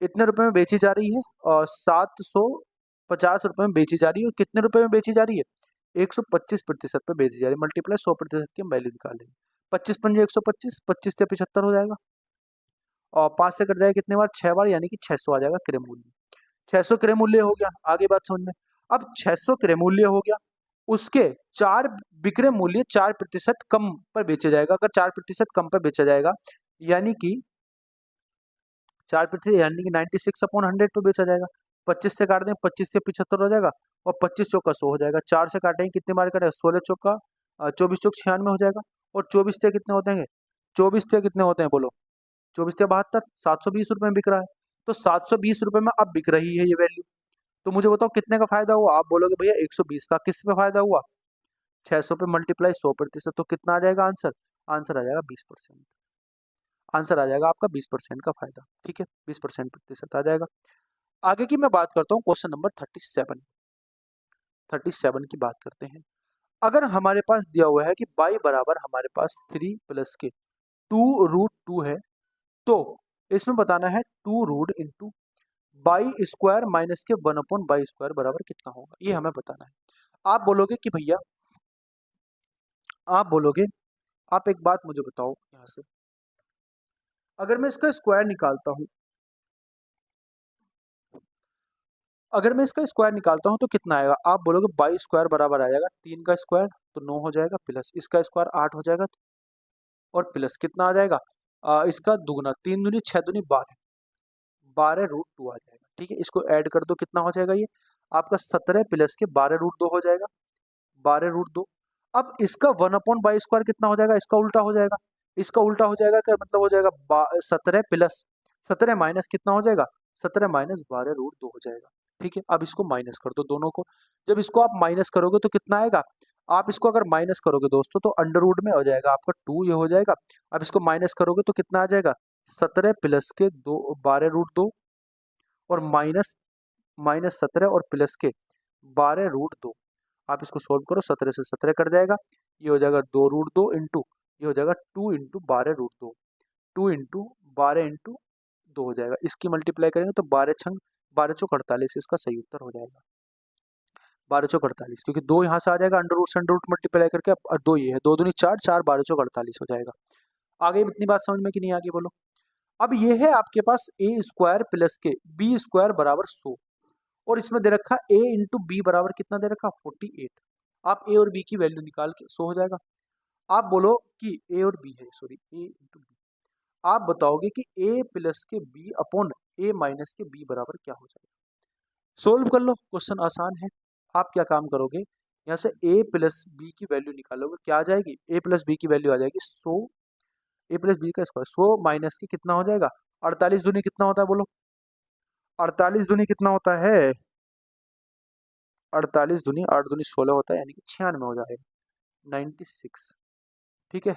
इतने रुपए में बेची जा रही है और 750 रुपए में बेची जा रही है, और कितने रुपए में बेची जा रही है, 125% पे बेची जा रही है। मल्टीप्लाई 100% की हम वैल्यू निकालेंगे, 25 पंजे 125, 25 से 75 हो जाएगा, और 5 से कट जाएगा कितने बार, 6 बार, यानी कि 600 आ जाएगा क्रय मूल्य। 600 क्रय मूल्य हो गया। आगे बात समझ में, अब 600 क्रय मूल्य हो गया, उसके 4 विक्रय मूल्य 4% कम पर बेचा जाएगा। अगर 4% कम पर बेचा जाएगा, यानी कि 4%, यानी कि 96/100 पे बेचा जाएगा। 25 से काट दें, 25 से 75 हो जाएगा, और 25 चौका 100 हो जाएगा। 4 से काटेंगे कितने बार कटेगा, 16 चौका 24 चौक 96 हो जाएगा, और 24 से कितने होते हैं, 24 से कितने होते हैं बोलो, 24 से 72, 720 रुपए में बिक रहा है। तो 720 रुपए में अब बिक रही है ये वैल्यू। तो मुझे बताओ कितने का फायदा हुआ। आप बोलोगे भैया 120 का। किस पे फायदा हुआ, 600 पे मल्टीप्लाई 100%, तो कितना आ जाएगा आंसर, आंसर आ जाएगा 20%। आंसर आ जाएगा आपका 20% का फायदा। ठीक है, 20% आ जाएगा। आगे की मैं बात करता हूँ, क्वेश्चन नंबर 37 की बात करते हैं। अगर हमारे पास दिया हुआ है कि y बराबर हमारे पास 3 प्लस के 2√2 है, तो इसमें बताना है 2√, बाई स्क्वायर माइनस के 1/y² बराबर कितना होगा, ये हमें बताना है। आप बोलोगे कि भैया, आप बोलोगे, आप एक बात मुझे बताओ यहाँ से, अगर मैं इसका स्क्वायर निकालता हूँ, अगर मैं इसका स्क्वायर निकालता हूँ तो कितना आएगा। आप बोलोगे y² बराबर आ जाएगा 3 का स्क्वायर तो 9 हो जाएगा, प्लस इसका स्क्वायर 8 हो जाएगा, और प्लस कितना आ जाएगा, इसका दुगुना, 3 दूनी 6 दूनी 12, 12√2 आ जाएगा। ठीक है, इसको ऐड कर दो, कितना हो जाएगा ये आपका 17 प्लस के 12√2 हो जाएगा, 12√2। अब इसका 1/y² कितना हो जाएगा, इसका उल्टा हो जाएगा, इसका उल्टा हो जाएगा, क्या मतलब हो जाएगा 17 प्लस 17 माइनस कितना हो जाएगा, 17 माइनस 12√2 हो जाएगा। ठीक है, अब इसको माइनस कर दो दोनों को। जब इसको आप माइनस करोगे तो कितना आएगा, आप इसको अगर माइनस करोगे दोस्तों तो अंडर रूट में हो जाएगा आपका 2, ये हो जाएगा। अब इसको माइनस करोगे तो कितना आ जाएगा, 17 प्लस के 12√2, और माइनस माइनस 17 और प्लस के 12√2। आप इसको सोल्व करो, 17 से 17 कट जाएगा, ये हो जाएगा 2√2 इंटू, ये हो जाएगा 2 इंटू 12√2, 2 इंटू 12 इंटू 2 हो जाएगा। इसकी मल्टीप्लाई करेंगे तो 12 चौक 48, इसका सही उत्तर हो जाएगा 12 चौक 48, क्योंकि 2 यहाँ से आ जाएगा अंडर रूट से अंडर रूट मल्टीप्लाई करके, और 2 ये है, 2 दूनी 4, 4 12 चौक 48 हो जाएगा। आगे इतनी बात समझ में कि नहीं, आगे बोलो। अब ये है आपके पास a² प्लस के b² बराबर 100, और इसमें दे रखा a इंटू बी बराबर कितना दे रखा, 48। आप a और b की वैल्यू निकाल के 100 हो जाएगा। आप बोलो कि a और b है, सॉरी a इंटू बी, आप बताओगे कि a प्लस के b अपॉन a माइनस के b बराबर क्या हो जाएगा। सोल्व कर लो, क्वेश्चन आसान है। आप क्या काम करोगे, यहाँ से a प्लस बी की वैल्यू निकालोगे, क्या आ जाएगी, a प्लस बी की वैल्यू आ जाएगी 100, a प्लस बी का स्क्वायर 100 माइनस की कितना हो जाएगा, 48 दूनी कितना होता है बोलो, 48 दूनी कितना होता है, 48 दूनी 8 दूनी 16 होता है, यानी कि 96 हो जाएगा, 96। ठीक है,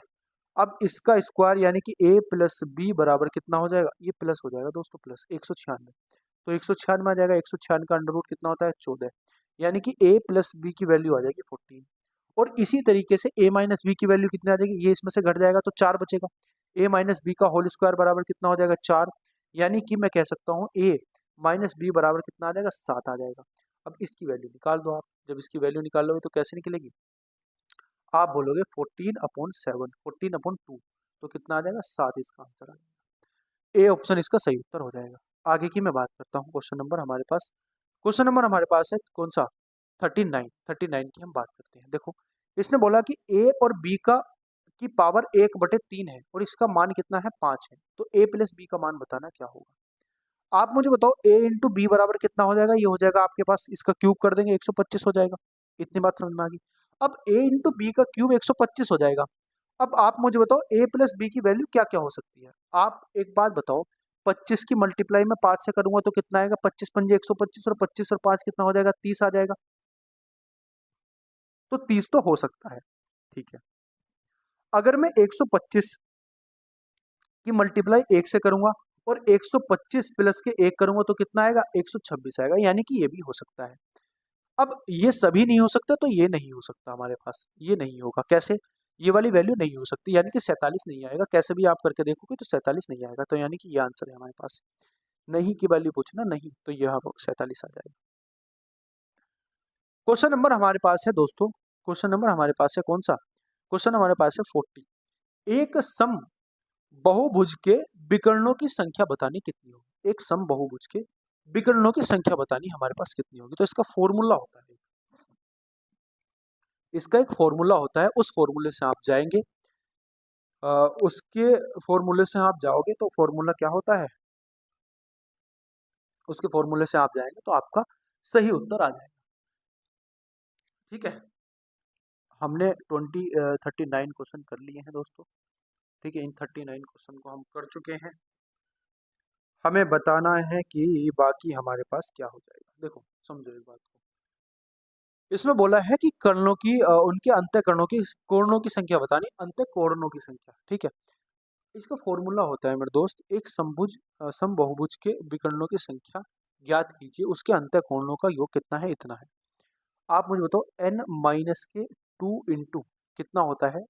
अब इसका स्क्वायर यानी कि a प्लस बी बराबर कितना हो जाएगा, ये प्लस हो जाएगा दोस्तों, प्लस 196, तो 196 आ जाएगा। 196 का अंडर रूट कितना होता है, 14, यानी कि a प्लस बी की वैल्यू आ जाएगी 14। और इसी तरीके से a माइनस बी की वैल्यू कितनी आ जाएगी, ये इसमें से घट जाएगा तो 4 बचेगा, a माइनस बी का होल स्क्वायर बराबर कितना हो जाएगा, 4, यानी कि मैं कह सकता हूँ a माइनस बी बराबर कितना आ जाएगा, 7 आ जाएगा। अब इसकी वैल्यू निकाल दो आप। जब इसकी वैल्यू निकाल लोगे तो कैसे निकलेगी, आप बोलोगे 14/7, 14/2, तो कितना आ जाएगा 7, इसका आंसर आ जाएगा। ए ऑप्शन इसका सही उत्तर हो जाएगा। आगे की मैं बात करता हूँ। क्वेश्चन नंबर हमारे पास है कौन सा, 39 की हम बात करते हैं। देखो इसने बोला कि ए और बी का की पावर 1/3 है और इसका मान कितना है 5 है, तो ए प्लस बी का मान बताना क्या होगा। आप मुझे बताओ ए इंटू बी बराबर कितना हो जाएगा, ये हो जाएगा आपके पास, इसका क्यूब कर देंगे 125 हो जाएगा। इतनी बात समझ में आ गई। अब ए इंटू बी का क्यूब 125 हो जाएगा। अब आप मुझे बताओ ए प्लस बी की वैल्यू क्या क्या हो सकती है। आप एक बात बताओ, 25 की मल्टीप्लाई में 5 से करूंगा तो कितना आएगा, 25 पंजे 125 और 25 और 5 कितना हो जाएगा, 30 आ जाएगा। तो 30 तो हो सकता है, ठीक है। अगर मैं 125 की मल्टीप्लाई 1 से करूंगा और 125 प्लस के 1 करूंगा तो कितना आएगा, 126 आएगा, यानी कि ये भी हो सकता है। अब ये सभी नहीं हो सकता तो ये नहीं हो सकता हमारे पास, ये नहीं होगा। कैसे, ये वाली वैल्यू नहीं हो सकती, यानी कि 47 नहीं आएगा। कैसे भी आप करके देखोगे तो 47 नहीं आएगा, तो यानी कि ये आंसर है हमारे पास। नहीं की वैल्यू पूछना, नहीं तो यह 47 आ जाएगा। क्वेश्चन नंबर हमारे पास है दोस्तों, क्वेश्चन नंबर हमारे पास है कौन सा, क्वेश्चन हमारे पास है 40। एक सम बहुभुज के विकर्णों की संख्या बतानी कितनी होगी। एक सम बहुभुज के विकर्णों की संख्या बतानी हमारे पास कितनी होगी। तो इसका फॉर्मूला होता है, इसका एक फॉर्मूला होता है, उस फॉर्मूले से आप जाएंगे, उसके फॉर्मूले से आप जाओगे तो फॉर्मूला क्या होता है, उसके फॉर्मूले से आप जाएंगे तो आपका सही उत्तर आ जाएगा। ठीक है, हमने 39 क्वेश्चन कर लिए हैं दोस्तों। ठीक है, इन 39 क्वेश्चन को हम कर चुके हैं। हमें बताना है कि बाकी हमारे पास क्या हो जाएगा। देखो समझो एक बात को, इसमें बोला है कि कर्णों की उनके अंतःकरणों की कोणों की संख्या बतानी, अंतःकोणों की संख्या। ठीक है, इसका फॉर्मूला होता है मेरे दोस्त, एक समबहुभुज के विकर्णों की संख्या ज्ञात कीजिए, उसके अंतःकोणों का योग कितना है, इतना है। आप मुझे बताओ n-2 इंटू कितना होता है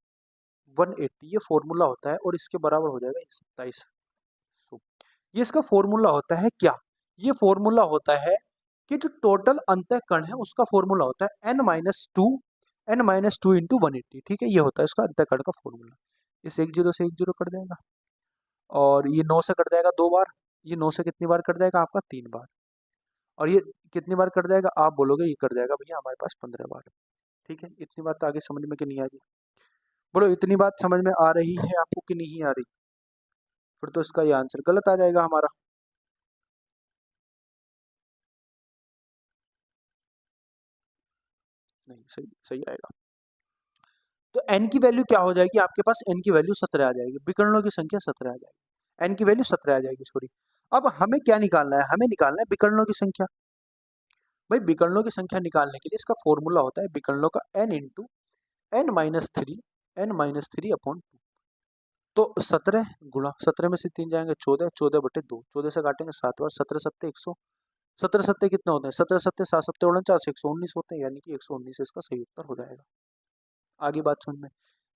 180, ये फॉर्मूला होता है और इसके बराबर हो जाएगा 27। ये इसका फॉर्मूला होता है क्या, ये फॉर्मूला होता है कि जो टोटल अंतःकरण है उसका फॉर्मूला होता है n-2 इंटू 180। ठीक है, ये होता है इसका अंतःकरण का फॉर्मूला। इस 10 से 10 कट जाएगा और ये 9 से कट जाएगा 2 बार, ये 9 से कितनी बार कट जाएगा आपका 3 बार, और ये कितनी बार कट जाएगा, आप बोलोगे ये कट जाएगा भैया हमारे पास 15 बार। ठीक है, इतनी बात आगे समझ में कि नहीं आ रही, बोलो इतनी बात समझ में आ रही है आपको कि नहीं आ रही। फिर तो इसका ये आंसर गलत आ जाएगा हमारा। नहीं, सही सही आएगा। तो n की वैल्यू क्या हो जाएगी आपके पास, n की वैल्यू 17 आ जाएगी, विकर्णों की संख्या 17 आ जाएगी, n की वैल्यू 17 आ जाएगी सॉरी। अब हमें क्या निकालना है, हमें निकालना है विकर्णों की संख्या। भाई विकर्णों की संख्या निकालने के लिए इसका फॉर्मूला होता है विकर्णों का n इंटू n-3 अपॉन 2। तो 17 गुणा 17 में से 3 जाएंगे 14, 14/2, 14 से काटेंगे 7 बार, 17 सत्ते 100, 17 सत्ते कितने होते हैं, 17 सत्ते 7 सत्ते 49, 119 होते हैं, यानी कि 119 इसका सही उत्तर हो जाएगा। आगे बात समझ में,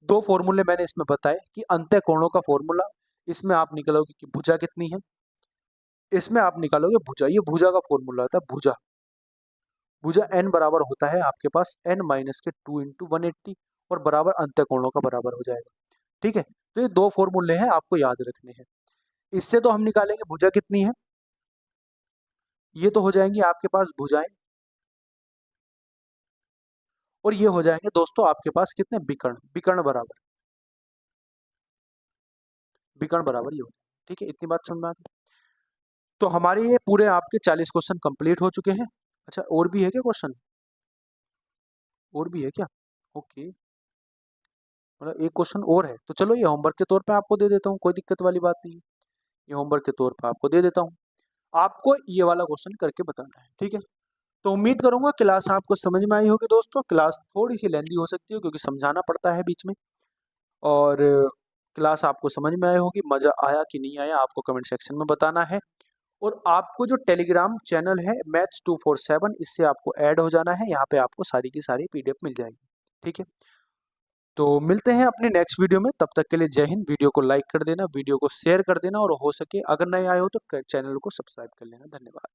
दो फॉर्मूले मैंने इसमें बताए कि अंतःकोणों का फॉर्मूला, इसमें आप निकालोगे कि भुजा कितनी है, इसमें आप निकालोगे भुजा, ये भुजा का फॉर्मूला होता है भुजा। भुजा n बराबर होता है आपके पास n-2 इंटू 180 और बराबर अंतःकोणों का बराबर हो जाएगा। ठीक है, तो ये दो फॉर्मूले हैं आपको याद रखने हैं। इससे तो हम निकालेंगे भुजा कितनी है, ये तो हो जाएंगी आपके पास भुजाएं, और ये हो जाएंगे दोस्तों आपके पास कितने विकर्ण, विकर्ण बराबर ये हो। ठीक है, इतनी बात समझ में आ गई। तो हमारे ये पूरे आपके 40 क्वेश्चन कंप्लीट हो चुके हैं। अच्छा और भी है क्या क्वेश्चन, और भी है क्या, ओके, मतलब एक क्वेश्चन और है, तो चलो ये होमवर्क के तौर पे आपको दे देता हूँ, कोई दिक्कत वाली बात नहीं है, ये होमवर्क के तौर पे आपको दे देता हूँ। आपको ये वाला क्वेश्चन करके बताना है। ठीक है, तो उम्मीद करूंगा क्लास आपको समझ में आई होगी दोस्तों। क्लास थोड़ी सी लेंदी हो सकती है क्योंकि समझाना पड़ता है बीच में, और क्लास आपको समझ में आई होगी। मजा आया कि नहीं आया आपको कमेंट सेक्शन में बताना है। और आपको जो टेलीग्राम चैनल है मैथ्स 247, इससे आपको ऐड हो जाना है, यहाँ पे आपको सारी की सारी PDF मिल जाएगी। ठीक है, तो मिलते हैं अपने नेक्स्ट वीडियो में, तब तक के लिए जय हिंद। वीडियो को लाइक कर देना, वीडियो को शेयर कर देना, और हो सके अगर नए आए हो तो चैनल को सब्सक्राइब कर लेना। धन्यवाद।